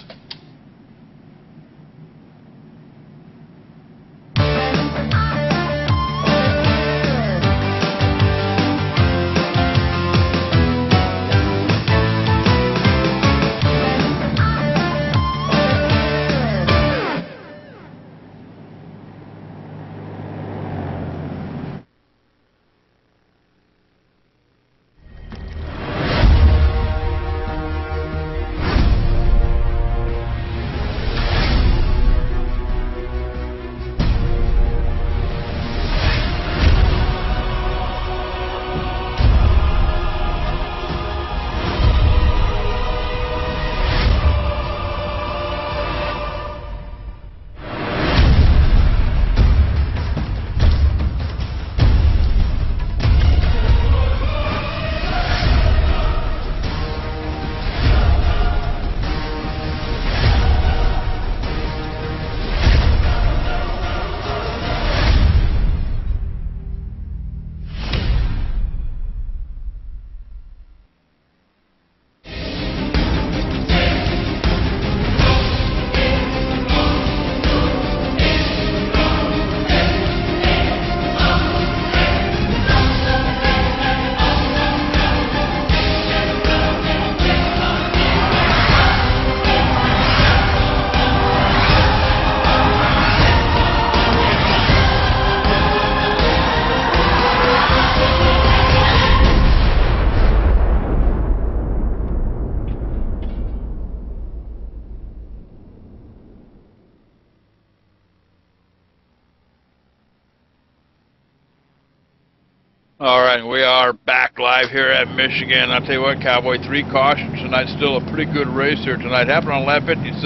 All right, we are back live here at Michigan. I'll tell you what, Cowboy, 3 cautions tonight. Still a pretty good race here tonight. Happened on lap 56.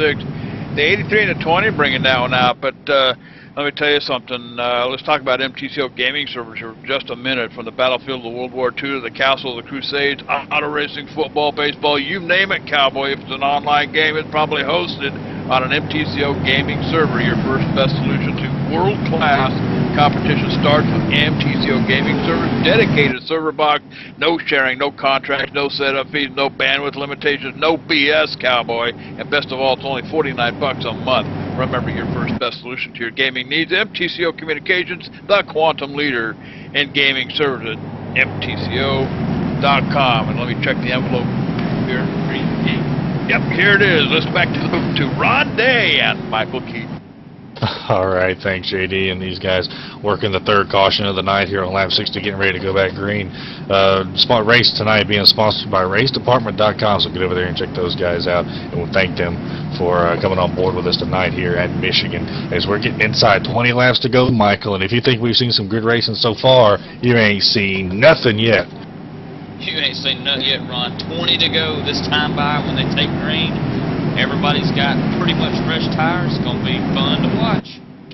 The 83 and the 20 bringing that one out. But let me tell you something. Let's talk about MTCO gaming servers here for just a minute. From the battlefield of World War II to the Castle of the Crusades, auto racing, football, baseball, you name it, Cowboy. If it's an online game, it's probably hosted on an MTCO gaming server. Your first best solution to world-class competition starts with MTCO gaming servers, dedicated server box, no sharing, no contracts, no setup fees, no bandwidth limitations, no BS, Cowboy. And best of all, it's only $49 a month. Remember, your first best solution to your gaming needs. MTCO Communications, the quantum leader in gaming servers. MTCO speedway.com. And let me check the envelope here. Yep, here it is. Let's back to Ron Day at Michael Keaton. All right, thanks, JD. And these guys working the third caution of the night here on lap 60, getting ready to go back green. Smart race tonight being sponsored by racedepartment.com, so get over there and check those guys out. And we'll thank them for coming on board with us tonight here at Michigan as we're getting inside 20 laps to go, Michael. And if you think we've seen some good racing so far, you ain't seen nothing yet. You ain't seen nothing yet, Ron. 20 to go this time by when they take green. Everybody's got pretty much fresh tires. It's going to be fun to watch.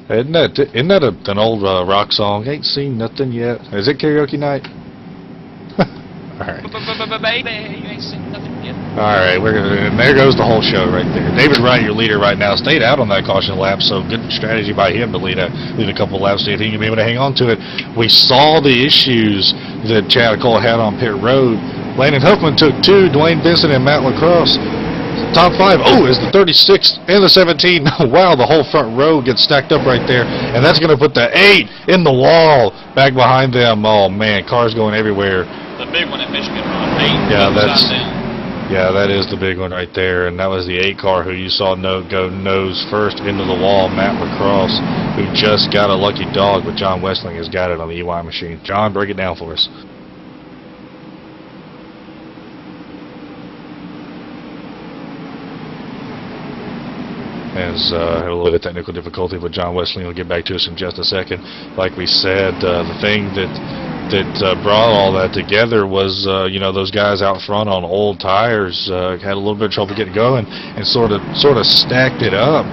Isn't that an old rock song? Ain't seen nothing yet. Is it karaoke night? All right. Baby, you ain't seen nothing yet. All right, and there goes the whole show right there. David Wright, your leader right now, stayed out on that caution lap, so good strategy by him to lead a couple laps, see if he can be able to hang on to it. We saw the issues that Chad Cole had on pit road. Landon Huffman took 2, Dwayne Vincent and Matt LaCrosse. Top 5, is the 36 and the 17. Wow, the whole front row gets stacked up right there. And that's going to put the 8 in the wall back behind them. Oh, man, cars going everywhere. The big one at Michigan, Ron. 8. Yeah, that is the big one right there. And that was the 8 car who you saw go nose first into the wall, Matt LaCrosse, who just got a lucky dog, but John Westling has got it on the EY machine. John, break it down for us. Has had a little bit of technical difficulty, but John Westling will get back to us in just a second. Like we said, the thing that brought all that together was, those guys out front on old tires had a little bit of trouble getting going and sort of stacked it up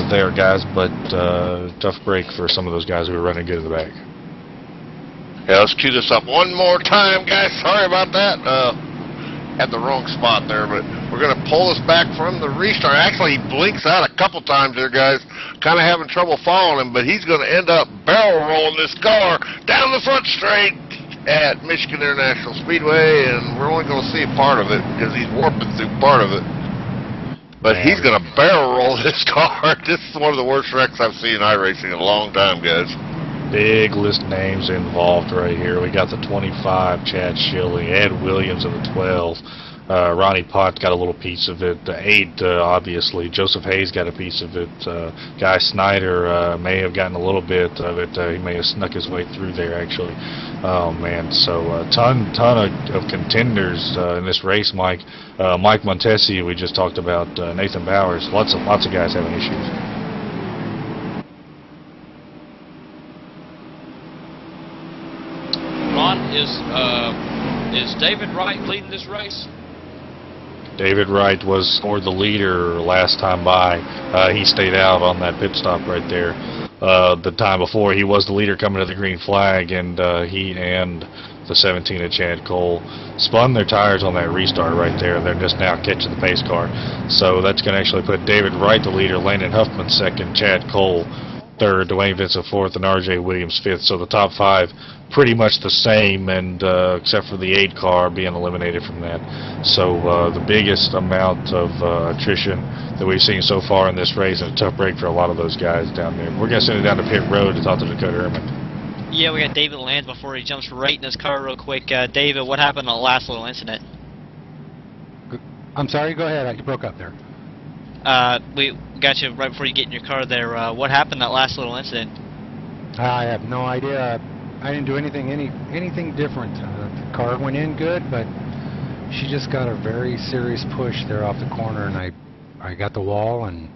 there, guys. But tough break for some of those guys who were running good in the back. Yeah, let's cue this up one more time, guys. Sorry about that. Had the wrong spot there, but we're going to pull us back from the restart. Actually, he blinks out a couple times there, guys. Kind of having trouble following him, but he's going to end up barrel rolling this car down the front straight at Michigan International Speedway, and we're only going to see a part of it because he's warping through part of it. But he's going to barrel roll this car. This is one of the worst wrecks I've seen in iRacing in a long time, guys. Big list of names involved right here. We got the 25, Chad Schilling, Ed Williams in the 12. Ronnie Potts got a little piece of it. The 8, obviously. Joseph Hayes got a piece of it. Guy Snyder may have gotten a little bit of it. He may have snuck his way through there, actually. Oh, man. So ton of contenders in this race, Mike. Mike Montesi, we just talked about. Nathan Bowers. Lots of guys having issues. Ron, is David Wright leading this race? David Wright was the leader last time by. He stayed out on that pit stop right there. The time before, he was the leader coming to the green flag, and he and the 17 of Chad Cole spun their tires on that restart right there, and they're just now catching the pace car. So that's going to actually put David Wright the leader, Landon Huffman second, Chad Cole third, Dwayne Vincent fourth, and R.J. Williams fifth. So the top 5 pretty much the same, and except for the 8 car being eliminated from that. So the biggest amount of attrition that we've seen so far in this race, and a tough break for a lot of those guys down there. We're going to send it down to pit road to talk to Dakota Herman. Yeah, we got David Lands before he jumps right in his car real quick. David, what happened on the last little incident? I'm sorry, go ahead. I broke up there. We got you right before you get in your car there. What happened that last little incident? I have no idea. I didn't do anything different. The car went in good, but she just got a very serious push there off the corner, and I got the wall, and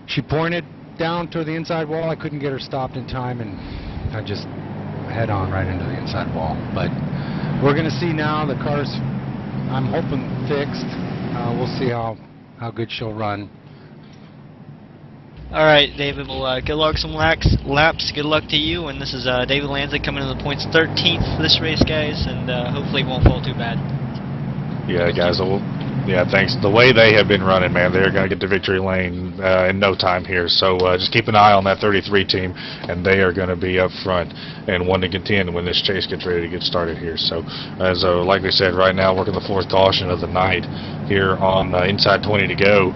she pointed down to the inside wall. I couldn't get her stopped in time, and I just head on right into the inside wall. But we're going to see now. The car's, I'm hoping, fixed. We'll see how good she'll run. All right, David. Well, good luck some laps. Good luck to you. And this is David Lanza coming in the points 13th this race, guys, and hopefully it won't fall too bad. Yeah, guys. Yeah, thanks. The way they have been running, man, they're going to get to victory lane in no time here. So just keep an eye on that 33 team, and they are going to be up front and one to contend when this chase gets ready to get started here. So, as like we said, right now working the 4th caution of the night here on inside 20 to go,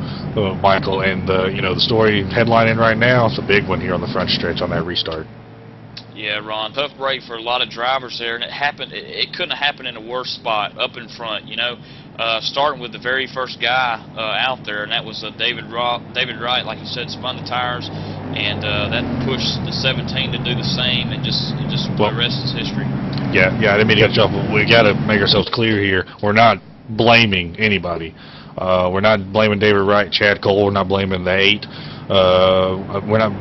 Michael, and the story headlining right now. It's a big one here on the front stretch on that restart. Yeah, Ron, tough break for a lot of drivers there, and it happened. It couldn't have happened in a worse spot up in front. You know, starting with the very first guy out there, and that was David Wright. Like you said, spun the tires, and that pushed the 17 to do the same, and just the rest is history. Yeah, I didn't mean to cut you off, but we got to make ourselves clear here. We're not blaming anybody. We're not blaming David Wright, Chad Cole. We're not blaming the 8. We're not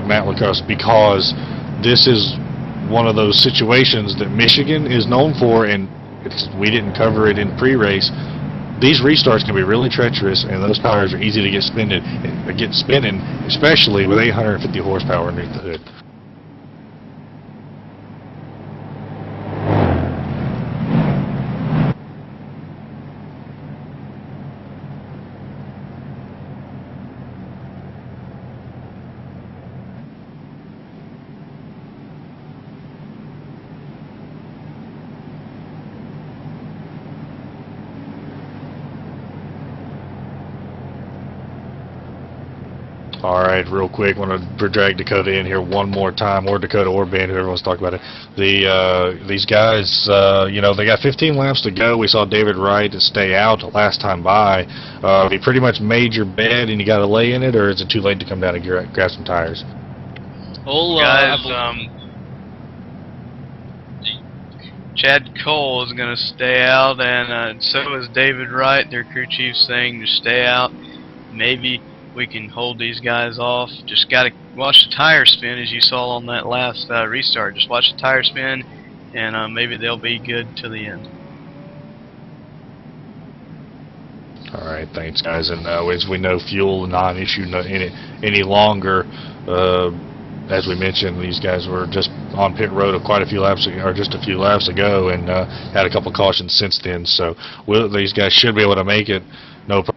Matt Lacoste, because this is one of those situations that Michigan is known for, and we didn't cover it in pre-race. These restarts can be really treacherous, and those tires are easy to get spinning, especially with 850 horsepower underneath the hood. All right, real quick, I want to drag Dakota in here one more time, or Dakota or Ben, whoever wants to talk about it. These guys, you know, they got 15 laps to go. We saw David Wright stay out last time by. He pretty much made your bed and you got to lay in it, or is it too late to come down and grab some tires? Guys, Chad Cole is going to stay out, and so is David Wright. Their crew chief saying to stay out. Maybe we can hold these guys off. Just got to watch the tire spin, as you saw on that last restart. Just watch the tire spin, and maybe they'll be good to the end. All right, thanks, guys. And as we know, fuel non-issue any longer. As we mentioned, these guys were just on pit road quite a few laps ago, or just a few laps ago, and had a couple cautions since then. So these guys should be able to make it. No problem.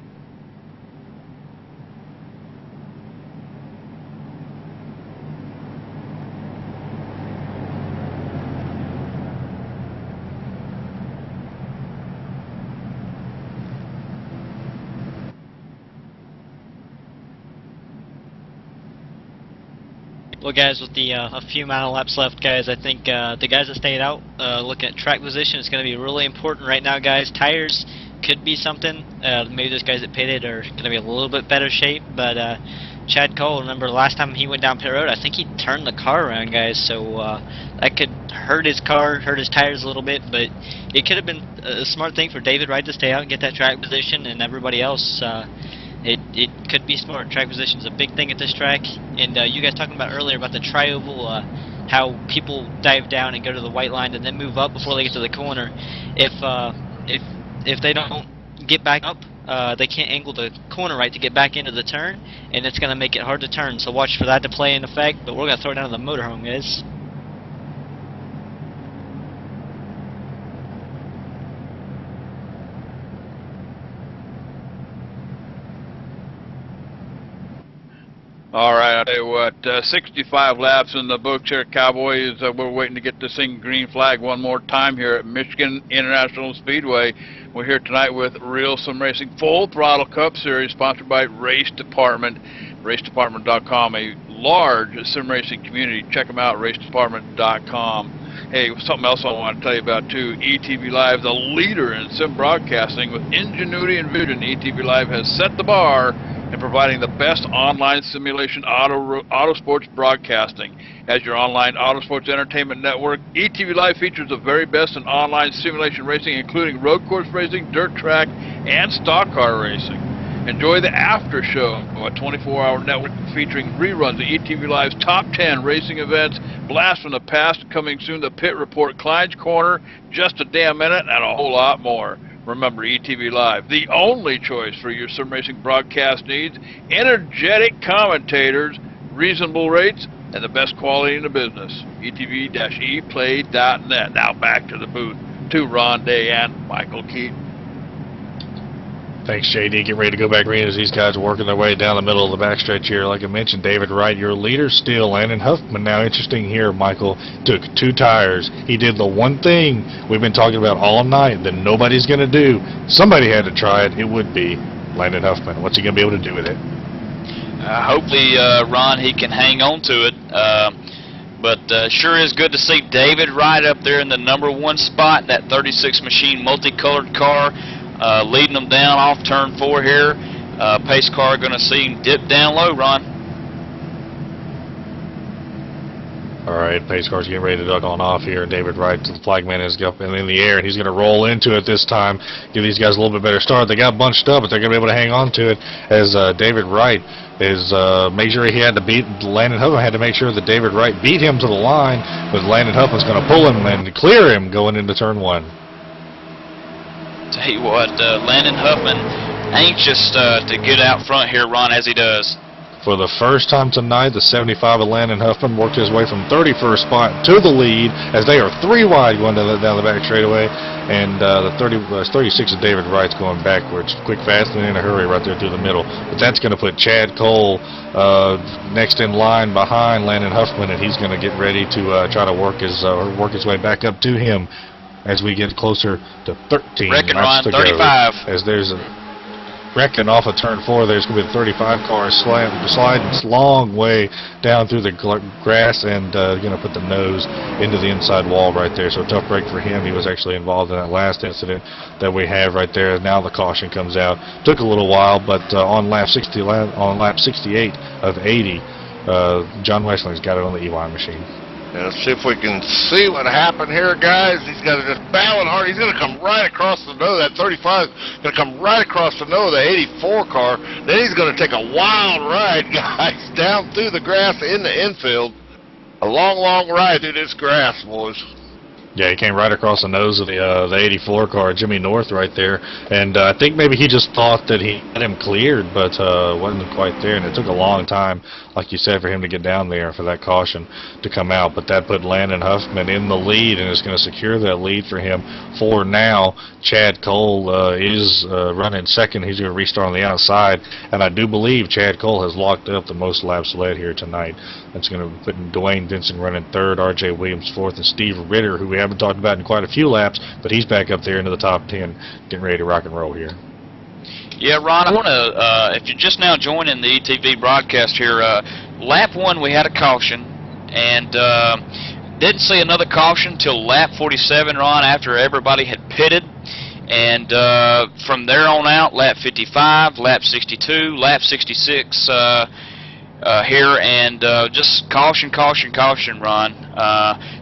Well, guys, with the a few mile laps left, guys, I think the guys that stayed out, looking at track position, is going to be really important right now, guys. Tires could be something. Maybe those guys that pitted are going to be a little bit better shape, but Chad Cole, remember last time he went down pit road, I think he turned the car around, guys, so that could hurt his car, hurt his tires a little bit, but it could have been a smart thing for David Wright to stay out and get that track position, and everybody else, it could be smart. Track position is a big thing at this track, and you guys talking about earlier about the tri-oval, how people dive down and go to the white line and then move up before they get to the corner. If they don't get back up, they can't angle the corner right to get back into the turn, and it's going to make it hard to turn. So watch for that to play in effect. But we're going to throw it down to the motorhome, guys. All right, I'll tell you what, 65 laps in the books here, Cowboys. We're waiting to get this thing green flag one more time here at Michigan International Speedway. We're here tonight with Real Sim Racing Full Throttle Cup Series, sponsored by Race Department, racedepartment.com, a large sim racing community. Check them out, racedepartment.com. Hey, something else I want to tell you about, too. ETV Live, the leader in sim broadcasting. With ingenuity and vision, ETV Live has set the bar in providing the best online simulation auto sports broadcasting. As your online auto sports entertainment network, ETV Live features the very best in online simulation racing, including road course racing, dirt track, and stock car racing. Enjoy the after show, a 24-hour network featuring reruns of ETV Live's top 10 racing events, blast from the past, coming soon, the Pit Report, Klein's Corner, Just a Damn Minute, and a whole lot more. Remember, ETV Live, the only choice for your sim racing broadcast needs, energetic commentators, reasonable rates, and the best quality in the business. ETV-eplay.net. Now back to the booth, to Ron Day and Michael Keaton. Thanks, JD. Getting ready to go back green as these guys are working their way down the middle of the backstretch here. Like I mentioned, David Wright, your leader still. Landon Huffman, now interesting here, Michael, took 2 tires. He did the one thing we've been talking about all night that nobody's going to do. Somebody had to try it. It would be Landon Huffman. What's he going to be able to do with it? Hopefully, Ron, he can hang on to it. But sure is good to see David right up there in the #1 spot, that 36 machine multicolored car, leading them down off turn 4 here. Pace car going to see him dip down low, Ron. All right, pace car's getting ready to duck on off here. David Wright, the flagman, is up and in the air, and he's going to roll into it this time. Give these guys a little bit better start. They got bunched up, but they're going to be able to hang on to it as David Wright is make sure he had to beat Landon Huffman. Had to make sure that David Wright beat him to the line, but Landon Huffman's going to pull him and clear him going into turn 1. Tell you what, Landon Huffman anxious to get out front here, Ron, as he does. For the first time tonight, the 75 of Landon Huffman worked his way from 31st spot to the lead as they are 3 wide going down the back straightaway, and the 36 of David Wright's going backwards, quick, fast, and in a hurry right there through the middle. But that's going to put Chad Cole next in line behind Landon Huffman, and he's going to get ready to try to work his way back up to him as we get closer to 13 Reckon, laps Ron, to 35. go. As there's a wrecking off of turn 4, there's going to be the 35 car sliding a long way down through the grass and going to put the nose into the inside wall right there. So tough break for him. He was actually involved in that last incident that we have right there. Now the caution comes out. Took a little while, but on lap 68 of 80, John Wesley's got it on the EY machine. And let's see if we can see what happened here, guys. He's got to just barrel hard. He's going to come right across the nose. That 35 is going to come right across the nose of the 84 car. Then he's going to take a wild ride, guys, down through the grass in the infield. A long, long ride through this grass, boys. Yeah, he came right across the nose of the 84 car, Jimmy North, right there. And I think maybe he just thought that he had him cleared, but wasn't quite there. And it took a long time, like you said, for him to get down there for that caution to come out. But that put Landon Huffman in the lead, and is going to secure that lead for him. For now, Chad Cole is running second. He's going to restart on the outside. And I do believe Chad Cole has locked up the most laps led here tonight. That's going to put Dwayne Denson running third, R.J. Williams fourth, and Steve Ritter, who we haven't talked about in quite a few laps, but he's back up there into the top 10, getting ready to rock and roll here. Yeah, Ron, I want to, if you're just now joining the ETV broadcast here, lap 1 we had a caution, and didn't see another caution till lap 47, Ron, after everybody had pitted. And from there on out, lap 55, lap 62, lap 66, here, and just caution, Ron.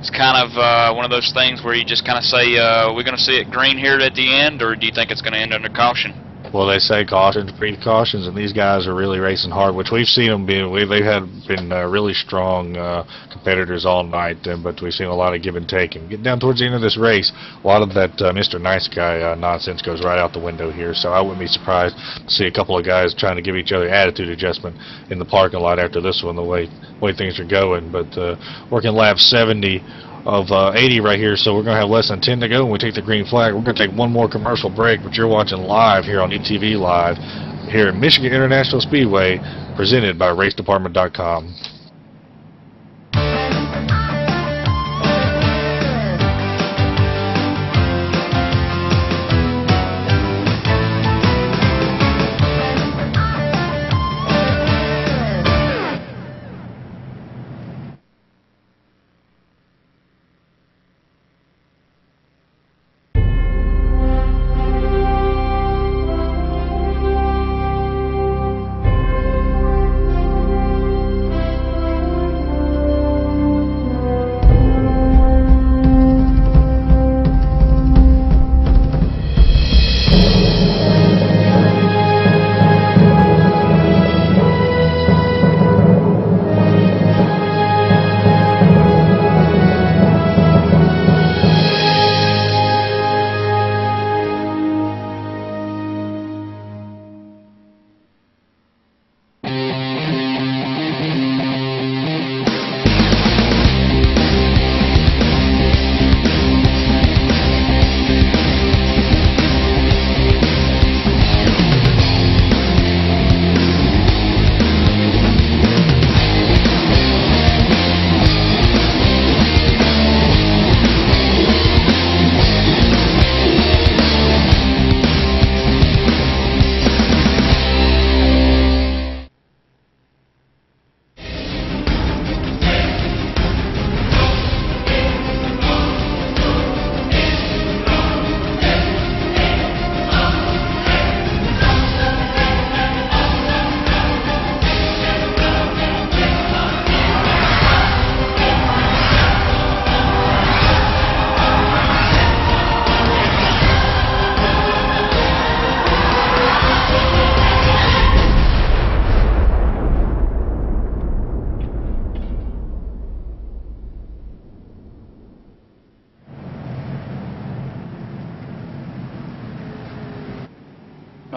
It's kind of one of those things where you just kind of say, we're going to see it green here at the end, or do you think it's going to end under caution? Well, they say cautions, precautions, and these guys are really racing hard, which we've seen them be. They've been really strong competitors all night, but we've seen a lot of give and take. And getting down towards the end of this race, a lot of that Mr. Nice Guy nonsense goes right out the window here. So I wouldn't be surprised to see a couple of guys trying to give each other attitude adjustment in the parking lot after this one, the way things are going. But working lap 70 of 80 right here, so we're going to have less than 10 to go when we take the green flag. We're going to take one more commercial break, but you're watching live here on ETV Live here at Michigan International Speedway, presented by RaceDepartment.com.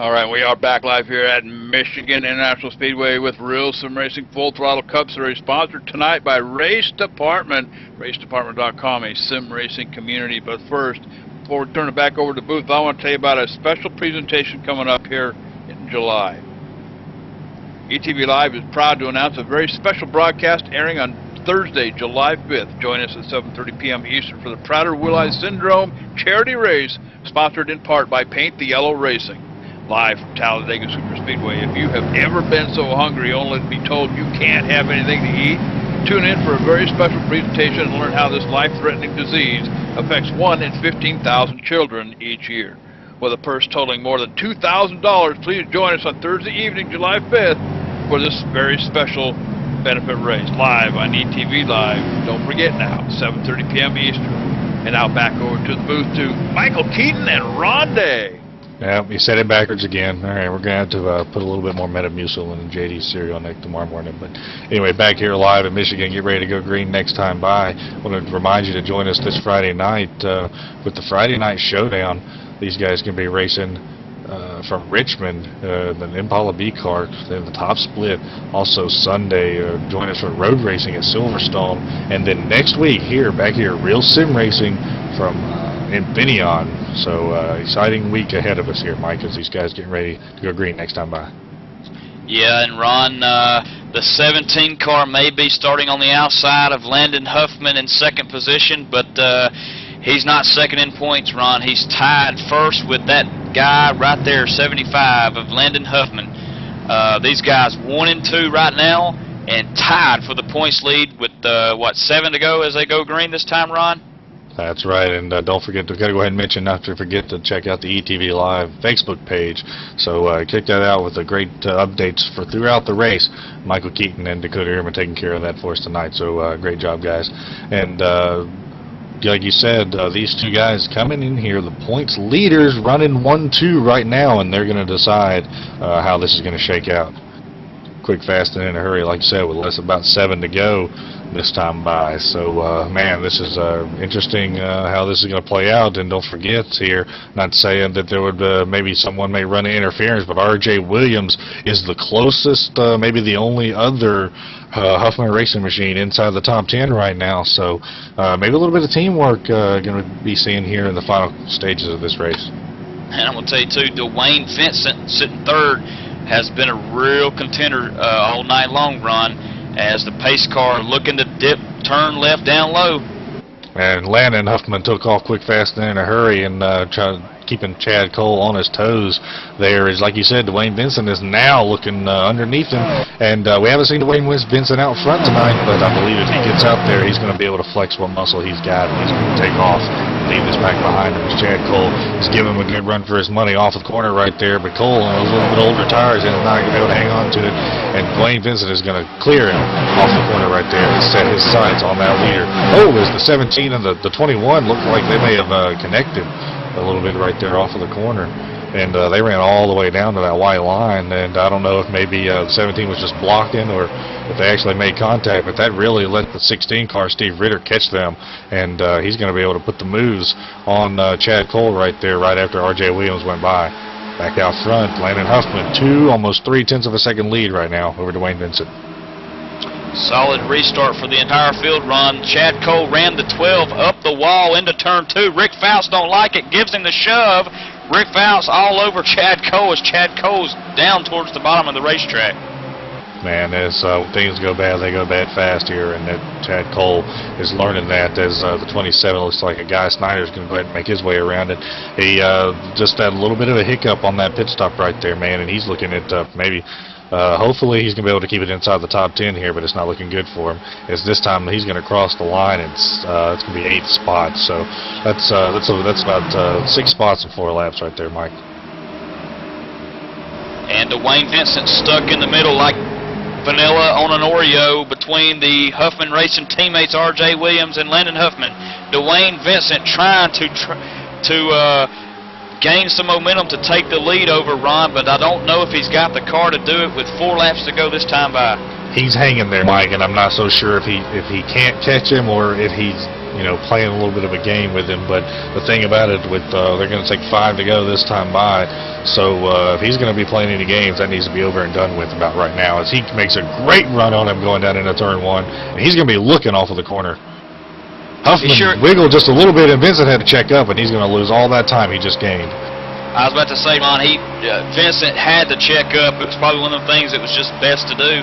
All right, we are back live here at Michigan International Speedway with Real Sim Racing Full Throttle Cup Series, sponsored tonight by Race Department, racedepartment.com, a sim racing community. But first, before we turn it back over to the booth, I want to tell you about a special presentation coming up here in July. ETV Live is proud to announce a very special broadcast airing on Thursday, July 5th. Join us at 7:30 p.m. Eastern for the Prader-Willi Syndrome charity race, sponsored in part by Paint the Yellow Racing. Live from Talladega Superspeedway. If you have ever been so hungry only to be told you can't have anything to eat, tune in for a very special presentation and learn how this life-threatening disease affects 1 in 15,000 children each year. With a purse totaling more than $2,000, please join us on Thursday evening, July 5th, for this very special benefit race, live on ETV Live. Don't forget now, 7:30 p.m. Eastern. And now back over to the booth to Michael Keaton and Ron Day. Yeah, you said it backwards again. All right, we're going to have to put a little bit more Metamucil in JD's cereal tomorrow morning. But anyway, back here live in Michigan. Get ready to go green next time by. I want to remind you to join us this Friday night with the Friday Night Showdown. These guys can be racing from Richmond, the Impala B car, then the top split. Also Sunday, join us for road racing at Silverstone. And then next week, back here, Real Sim Racing from Infineon. So exciting week ahead of us here, Mike, as these guys getting ready to go green next time by. Yeah, and Ron, the 17 car may be starting on the outside of Landon Huffman in second position, but he's not second in points, Ron. He's tied first with that guy right there, 75, of Landon Huffman. These guys 1 and 2 right now, and tied for the points lead with 7 to go as they go green this time, Ron. That's right, and don't forget to go ahead and mention, not to forget to check out the ETV Live Facebook page. So kick that out with the great updates for throughout the race. Michael Keaton and Dakota Ehrman taking care of that for us tonight. So great job, guys. And like you said, these two guys coming in here, the points leaders, running 1-2 right now, and they're going to decide how this is going to shake out. Quick, fast, and in a hurry, like you said, with about 7 to go this time by. So, man, this is interesting how this is going to play out. And don't forget here, not saying that there would maybe someone may run interference, but R.J. Williams is the closest, maybe the only other Huffman racing machine inside the top 10 right now. So maybe a little bit of teamwork going to be seen here in the final stages of this race. And I'm going to tell you, too, Dwayne Vincent sitting third has been a real contender all night long, Ron, as the pace car looking to turn left down low. And Landon Huffman took off quick, fast, and in a hurry, and keeping Chad Cole on his toes there. Is, like you said, Dwayne Vincent is now looking underneath him, and we haven't seen Dwayne Vincent out front tonight, but I believe if he gets out there, he's going to be able to flex what muscle he's got, and he's going to take off, leave this back behind him. Chad Cole is giving him a good run for his money off the corner right there, but Cole on a little bit older tires is not going to be able to hang on to it, and Dwayne Vincent is going to clear him off the corner right there and set his sights on that leader. Oh, as the 17 and the 21 looked like they may have connected a little bit right there off of the corner, and they ran all the way down to that white line, and I don't know if maybe the 17 was just blocking or if they actually made contact, but that really let the 16 car, Steve Ritter, catch them, and he's going to be able to put the moves on Chad Cole right there right after R.J. Williams went by. Back out front, Landon Huffman, almost 0.3 of a second lead right now over Dwayne Vincent. Solid restart for the entire field, Ron. Chad Cole ran the 12 up the wall into turn 2. Rick Faust don't like it, gives him the shove. Rick Faust all over Chad Cole as Chad Cole's down towards the bottom of the racetrack. Man, as things go bad, they go bad fast here, and that Chad Cole is learning that as the 27 looks like a Guy Snyder's going to go ahead and make his way around it. He just had a little bit of a hiccup on that pit stop right there, man, and he's looking at maybe hopefully he's going to be able to keep it inside the top 10 here, but it's not looking good for him. As this time he's going to cross the line, and it's going to be 8 spots. So that's about 6 spots in 4 laps right there, Mike. And Dwayne Vincent stuck in the middle like vanilla on an Oreo between the Huffman Racing teammates R.J. Williams and Landon Huffman. Dwayne Vincent trying to gain some momentum to take the lead over Ron, but I don't know if he's got the car to do it with 4 laps to go this time by. He's hanging there, Mike, and I'm not so sure if he can't catch him or if he's playing a little bit of a game with him. But the thing about it, they're going to take 5 to go this time by. So if he's going to be playing any games, that needs to be over and done with about right now. As he makes a great run on him going down into turn 1, and he's going to be looking off of the corner. Huffman wiggled just a little bit, and Vincent had to check up, and he's going to lose all that time he just gained. I was about to say, Ron, Vincent had to check up. It was probably one of the things that was just best to do.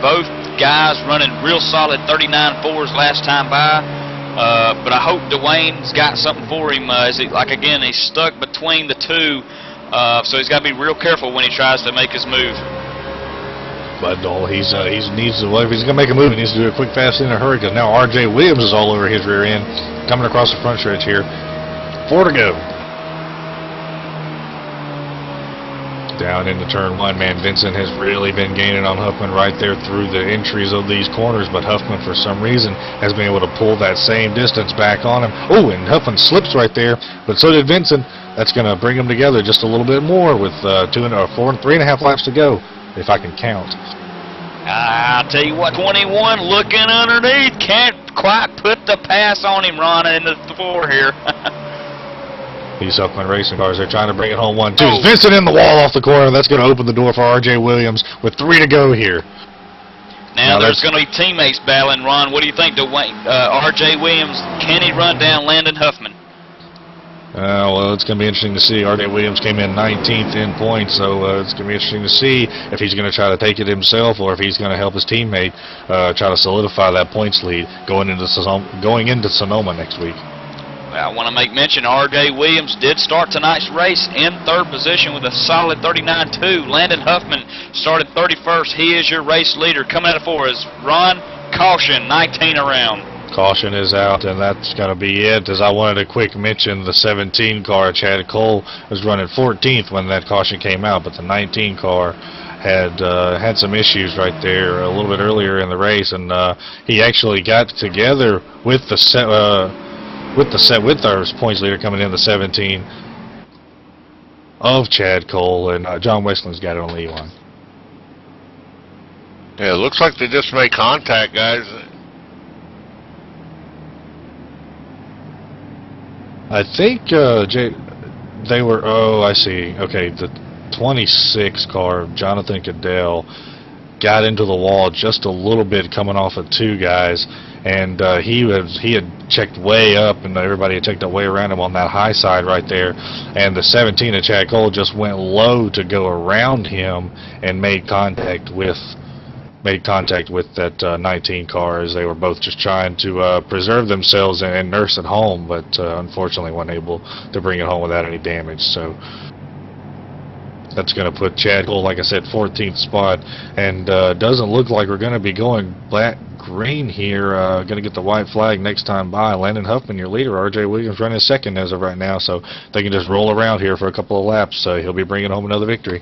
Both guys running real solid 39.4s last time by. But I hope Dwayne's got something for him. Again, he's stuck between the two, so he's got to be real careful when he tries to make his move. But if he's going to make a move, he needs to do it quick, fast, in a hurry, because now R.J. Williams is all over his rear end, coming across the front stretch here. 4 to go. Down into turn 1, man, Vincent has really been gaining on Huffman right there through the entries of these corners, but Huffman, for some reason, has been able to pull that same distance back on him. Oh, and Huffman slips right there, but so did Vincent. That's going to bring them together just a little bit more with 3.5 laps to go, if I can count. I'll tell you what, 21 looking underneath. Can't quite put the pass on him, Ron, in the 4 here. These Huffman racing cars, they're trying to bring it home 1-2. Oh. Vincent in the wall off the corner. That's going to open the door for R.J. Williams with 3 to go here. Now there's going to be teammates battling, Ron. What do you think, Dwayne? R.J. Williams, can he run down Landon Huffman? Well, it's going to be interesting to see. R.J. Williams came in 19th in points, so it's going to be interesting to see if he's going to try to take it himself or if he's going to help his teammate try to solidify that points lead going into Sonoma next week. I want to make mention R.J. Williams did start tonight's race in 3rd position with a solid 39.2. Landon Huffman started 31st. He is your race leader. Coming out for us, Ron, caution, 19 around. Caution is out, and that's going to be it. As I wanted to quick mention, the 17 car, Chad Cole, was running 14th when that caution came out, but the 19 car had some issues right there a little bit earlier in the race, and he actually got together with our points leader coming in, the 17 of Chad Cole, and John Westland's got it on the E1. Yeah, it looks like they just made contact, guys. I think they were, I see. Okay, the 26 car of Jonathan Cadell got into the wall just a little bit coming off of 2 guys, and he had checked way up, and everybody had checked up way around him on that high side right there, and the 17 of Chad Cole just went low to go around him and made contact with that 19 car, as they were both just trying to preserve themselves and nurse it home, but unfortunately weren't able to bring it home without any damage. So that's going to put Chad Cole, like I said, 14th spot, and doesn't look like we're going to be going black-green here. Going to get the white flag next time by. Landon Huffman, your leader. R.J. Williams running 2nd as of right now, so they can just roll around here for a couple of laps. So he'll be bringing home another victory.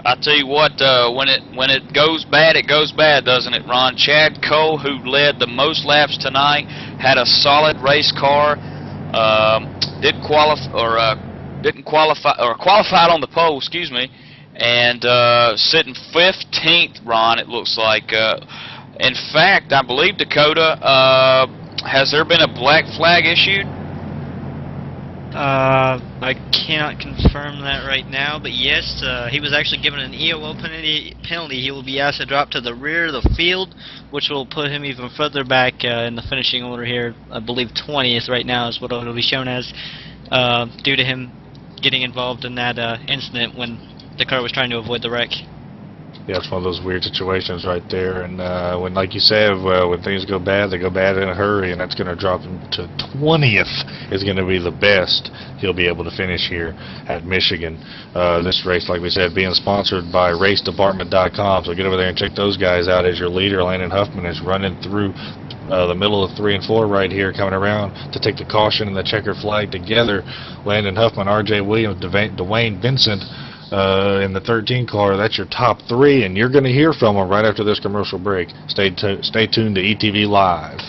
I tell you what, when it goes bad, doesn't it, Ron? Chad Cole, who led the most laps tonight, had a solid race car. Qualified on the pole, excuse me, and sitting 15th, Ron. It looks like. In fact, I believe, Dakota, has there been a black flag issued? I cannot confirm that right now, but yes, he was actually given an EOL penalty. He will be asked to drop to the rear of the field, which will put him even further back in the finishing order here. I believe 20th right now is what it'll be shown as, due to him getting involved in that incident when the car was trying to avoid the wreck. Yeah, it's one of those weird situations right there, and when, like you said, when things go bad, they go bad in a hurry, and that's going to drop him to 20th is going to be the best he'll be able to finish here at Michigan. This race, like we said, being sponsored by RaceDepartment.com, so get over there and check those guys out. As your leader, Landon Huffman, is running through the middle of 3 and 4 right here, coming around to take the caution and the checker flag together. Landon Huffman, R.J. Williams, Dwayne Vincent, in the 13 car. That's your top 3, and you're going to hear from them right after this commercial break. Stay tuned to ETV Live.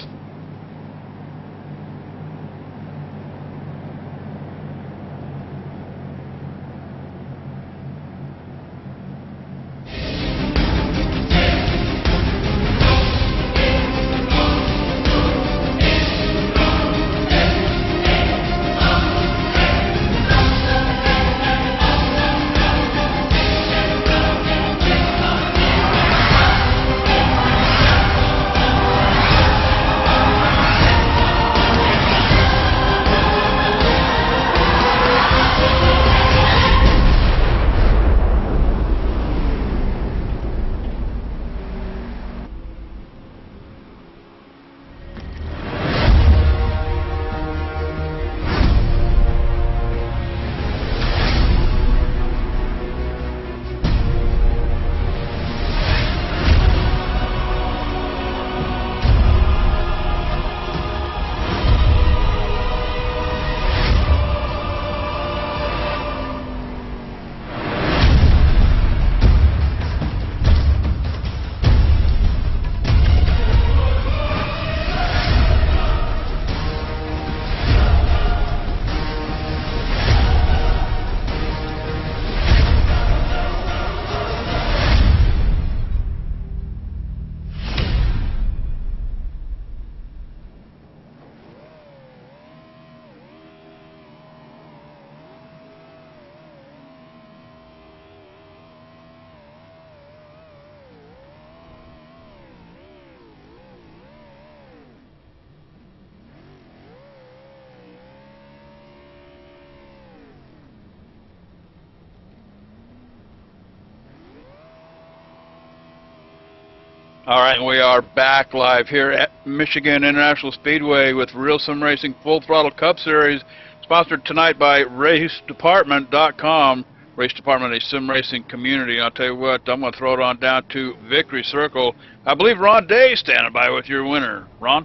All right, we are back live here at Michigan International Speedway with Real Sim Racing Full Throttle Cup Series, sponsored tonight by RaceDepartment.com. Race Department, a sim racing community. I'll tell you what, I'm going to throw it on down to Victory Circle. I believe Ron Day is standing by with your winner. Ron?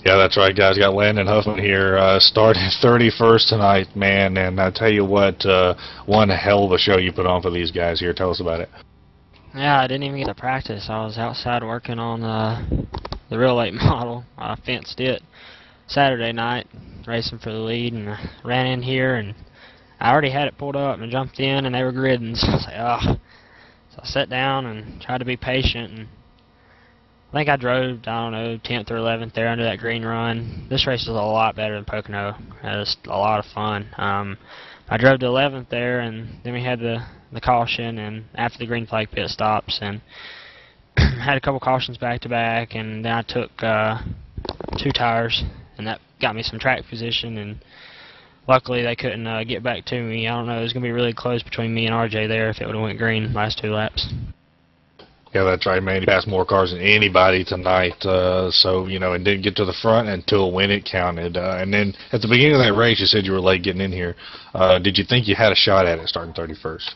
Yeah, that's right, guys. Got Landon Huffman here, starting 31st tonight, man. And I tell you what, one hell of a show you put on for these guys here. Tell us about it. Yeah, I didn't even get to practice. I was outside working on the real late model. I fenced it Saturday night, racing for the lead, and I ran in here, and I already had it pulled up and jumped in, and they were gridding. So I was like, oh. So I sat down and tried to be patient, and I think I drove, I don't know, 10th or 11th there under that green run. This race was a lot better than Pocono. It was a lot of fun. I drove to 11th there, and then we had the caution, and after the green flag pit stops, and had a couple cautions back to back, and then I took 2 tires, and that got me some track position, and luckily they couldn't get back to me. I don't know, it was going to be really close between me and RJ there if it would have went green last 2 laps. Yeah, that's right, man. He passed more cars than anybody tonight. So, you know, and didn't get to the front until when it counted. And then at the beginning of that race, you said you were late getting in here. Did you think you had a shot at it starting 31st?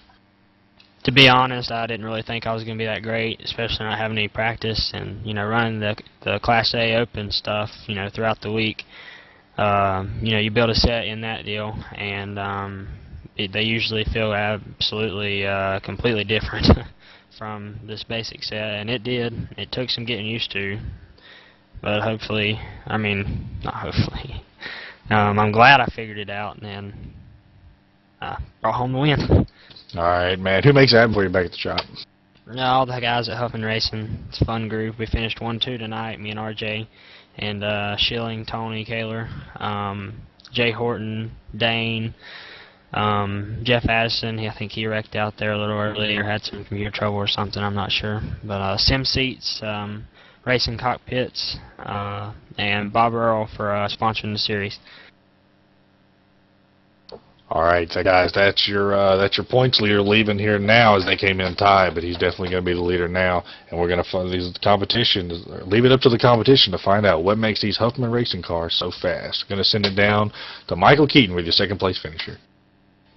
To be honest, I didn't really think I was going to be that great, especially not having any practice and, you know, running the Class A Open stuff, you know, throughout the week. You know, you build a set in that deal, and they usually feel absolutely completely different from this basic set, and it did. It took some getting used to, but hopefully, I mean, not hopefully, I'm glad I figured it out, and then brought home the win. All right, man. Who makes it happen for you back at the shop? No, all the guys at Huffman Racing. It's a fun group. We finished 1-2 tonight, me and RJ, and Schilling, Tony, Kaler, Jay Horton, Dane, Jeff Addison. I think he wrecked out there a little early or had some computer trouble or something. I'm not sure. But Sim Seats, Racing Cockpits, and Bob Earl for sponsoring the series. All right, so guys, that's your points leader leaving here now as they came in tied, but he's definitely going to be the leader now, and we're going to find these competitions. Leave it up to the competition to find out what makes these Huffman racing cars so fast. We're going to send it down to Michael Keaton with your second place finisher.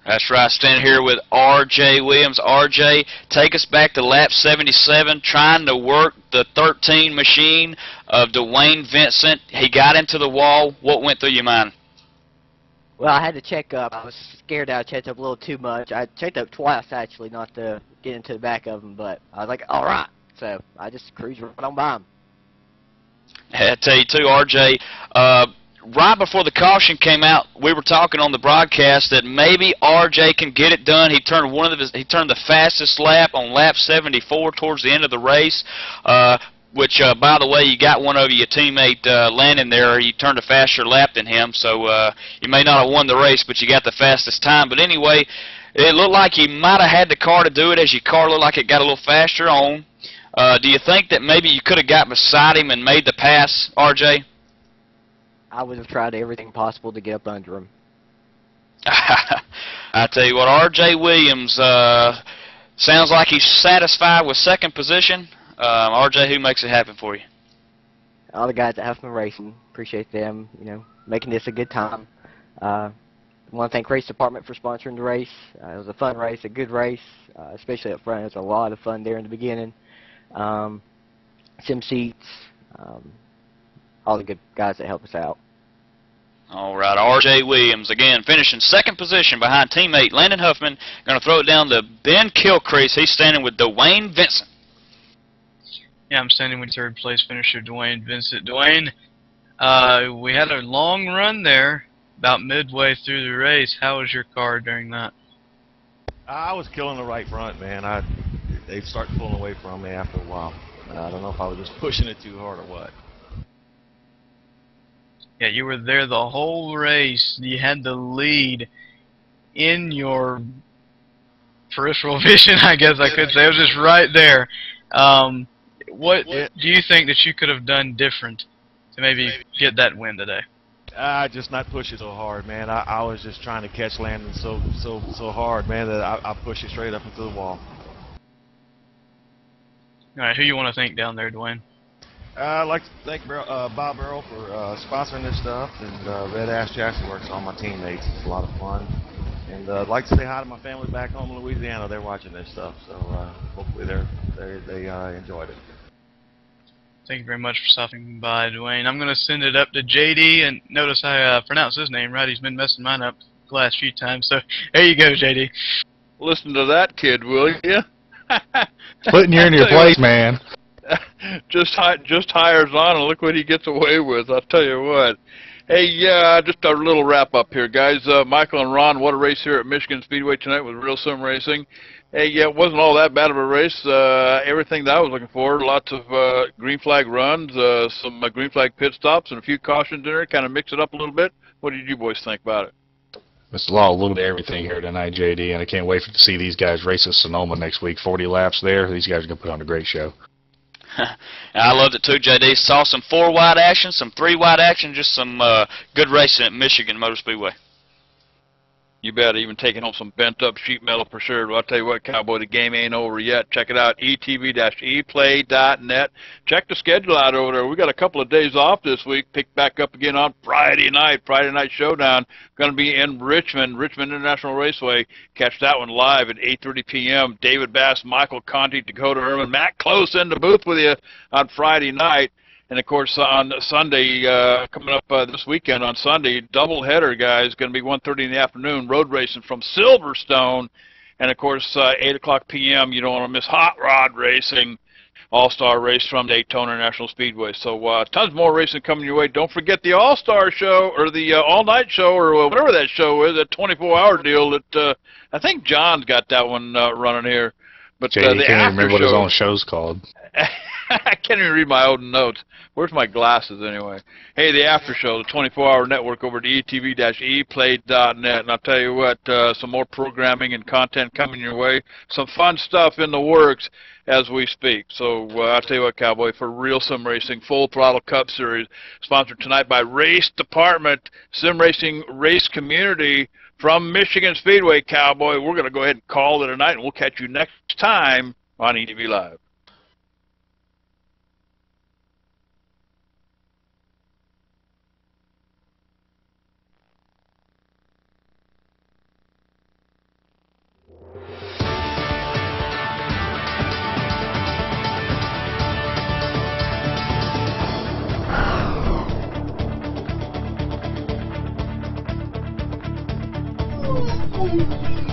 That's right, standing here with R.J. Williams. R.J., take us back to lap 77, trying to work the 13 machine of Dwayne Vincent. He got into the wall. What went through your mind? Well, I had to check up. I was scared that I checked up a little too much. I checked up twice, actually, not to get into the back of them, but I was like, all right. So I just cruised right on by them. I tell you, too, R.J., right before the caution came out, we were talking on the broadcast that maybe RJ can get it done. He turned the fastest lap on lap 74 towards the end of the race. Which, by the way, you got one of your teammate Landon there. You turned a faster lap than him, so you may not have won the race, but you got the fastest time. But anyway, it looked like you might have had the car to do it, as your car looked like it got a little faster on. Do you think that maybe you could have got beside him and made the pass, RJ? I would have tried everything possible to get up under him. I tell you what, R.J. Williams sounds like he's satisfied with second position. R.J., who makes it happen for you? All the guys at Huffman Racing. Appreciate them, you know, making this a good time. I want to thank Race Department for sponsoring the race. It was a fun race, a good race, especially up front. It was a lot of fun there in the beginning. Sim Seats, all the good guys that help us out. All right, R.J. Williams, again, finishing second position behind teammate Landon Huffman. Going to throw it down to Ben Kilcrease. He's standing with Dwayne Vincent. Yeah, I'm standing with third place finisher Dwayne Vincent. Dwayne, we had a long run there about midway through the race. How was your car during that? I was killing the right front, man. They started pulling away from me after a while. I don't know if I was just pushing it too hard or what. Yeah, you were there the whole race. You had the lead in your peripheral vision, I guess I could say. It was just right there. What do you think that you could have done different to maybe get that win today? Just not push it so hard, man. I was just trying to catch Landon so hard, man, that I pushed it straight up into the wall. All right, who you want to thank down there, Dwayne? I'd like to thank Bob Earl for sponsoring this stuff, and Red Ash Jackson Works, all my teammates. It's a lot of fun. And I'd like to say hi to my family back home in Louisiana. They're watching this stuff, so hopefully they enjoyed it. Thank you very much for stopping by, Dwayne. I'm going to send it up to JD, and notice I pronounced his name right. He's been messing mine up the last few times, so there you go, JD. Listen to that kid, will you? Putting you in your place, man. Just hires on, and look what he gets away with. I'll tell you what. Hey, just a little wrap-up here, guys. Michael and Ron, what a race here at Michigan Speedway tonight with Real Sim Racing. Hey, yeah, it wasn't all that bad of a race. Everything that I was looking for. Lots of green flag runs, some green flag pit stops, and a few cautions in there. Kind of mix it up a little bit. What did you boys think about it? It's a little bit of everything here tonight, JD, and I can't wait to see these guys race at Sonoma next week. 40 laps there. These guys are going to put on a great show. I loved it too, JD. Saw some 4-wide action, some 3-wide action, just some good racing at Michigan Motor Speedway. You bet, even taking home some bent-up sheet metal for sure. Well, I'll tell you what, Cowboy, the game ain't over yet. Check it out, etv-eplay.net. Check the schedule out over there. We got a couple of days off this week. Pick back up again on Friday night showdown. Going to be in Richmond International Raceway. Catch that one live at 8:30 p.m. David Bass, Michael Conti, Dakota Herman, Matt Close in the booth with you on Friday night. And, of course, on Sunday, coming up this weekend on Sunday, doubleheader, guys, going to be 1:30 in the afternoon, road racing from Silverstone. And, of course, 8 o'clock p.m., you don't want to miss hot rod racing, all-star race from Daytona International Speedway. So tons more racing coming your way. Don't forget the all-star show or the all-night show or whatever that show is, that 24-hour deal that I think John's got that one running here. But JD the can't even remember what his show, own show's called. I can't even read my own notes. Where's my glasses anyway? Hey, the after show, the 24-hour network over at etv-eplay.net. And I'll tell you what, some more programming and content coming your way. Some fun stuff in the works as we speak. So I'll tell you what, Cowboy, for Real Sim Racing Full Throttle Cup Series, sponsored tonight by Race Department, Sim Racing Race Community from Michigan Speedway, Cowboy. We're going to go ahead and call it a night, and we'll catch you next time on ETV Live. Thank you.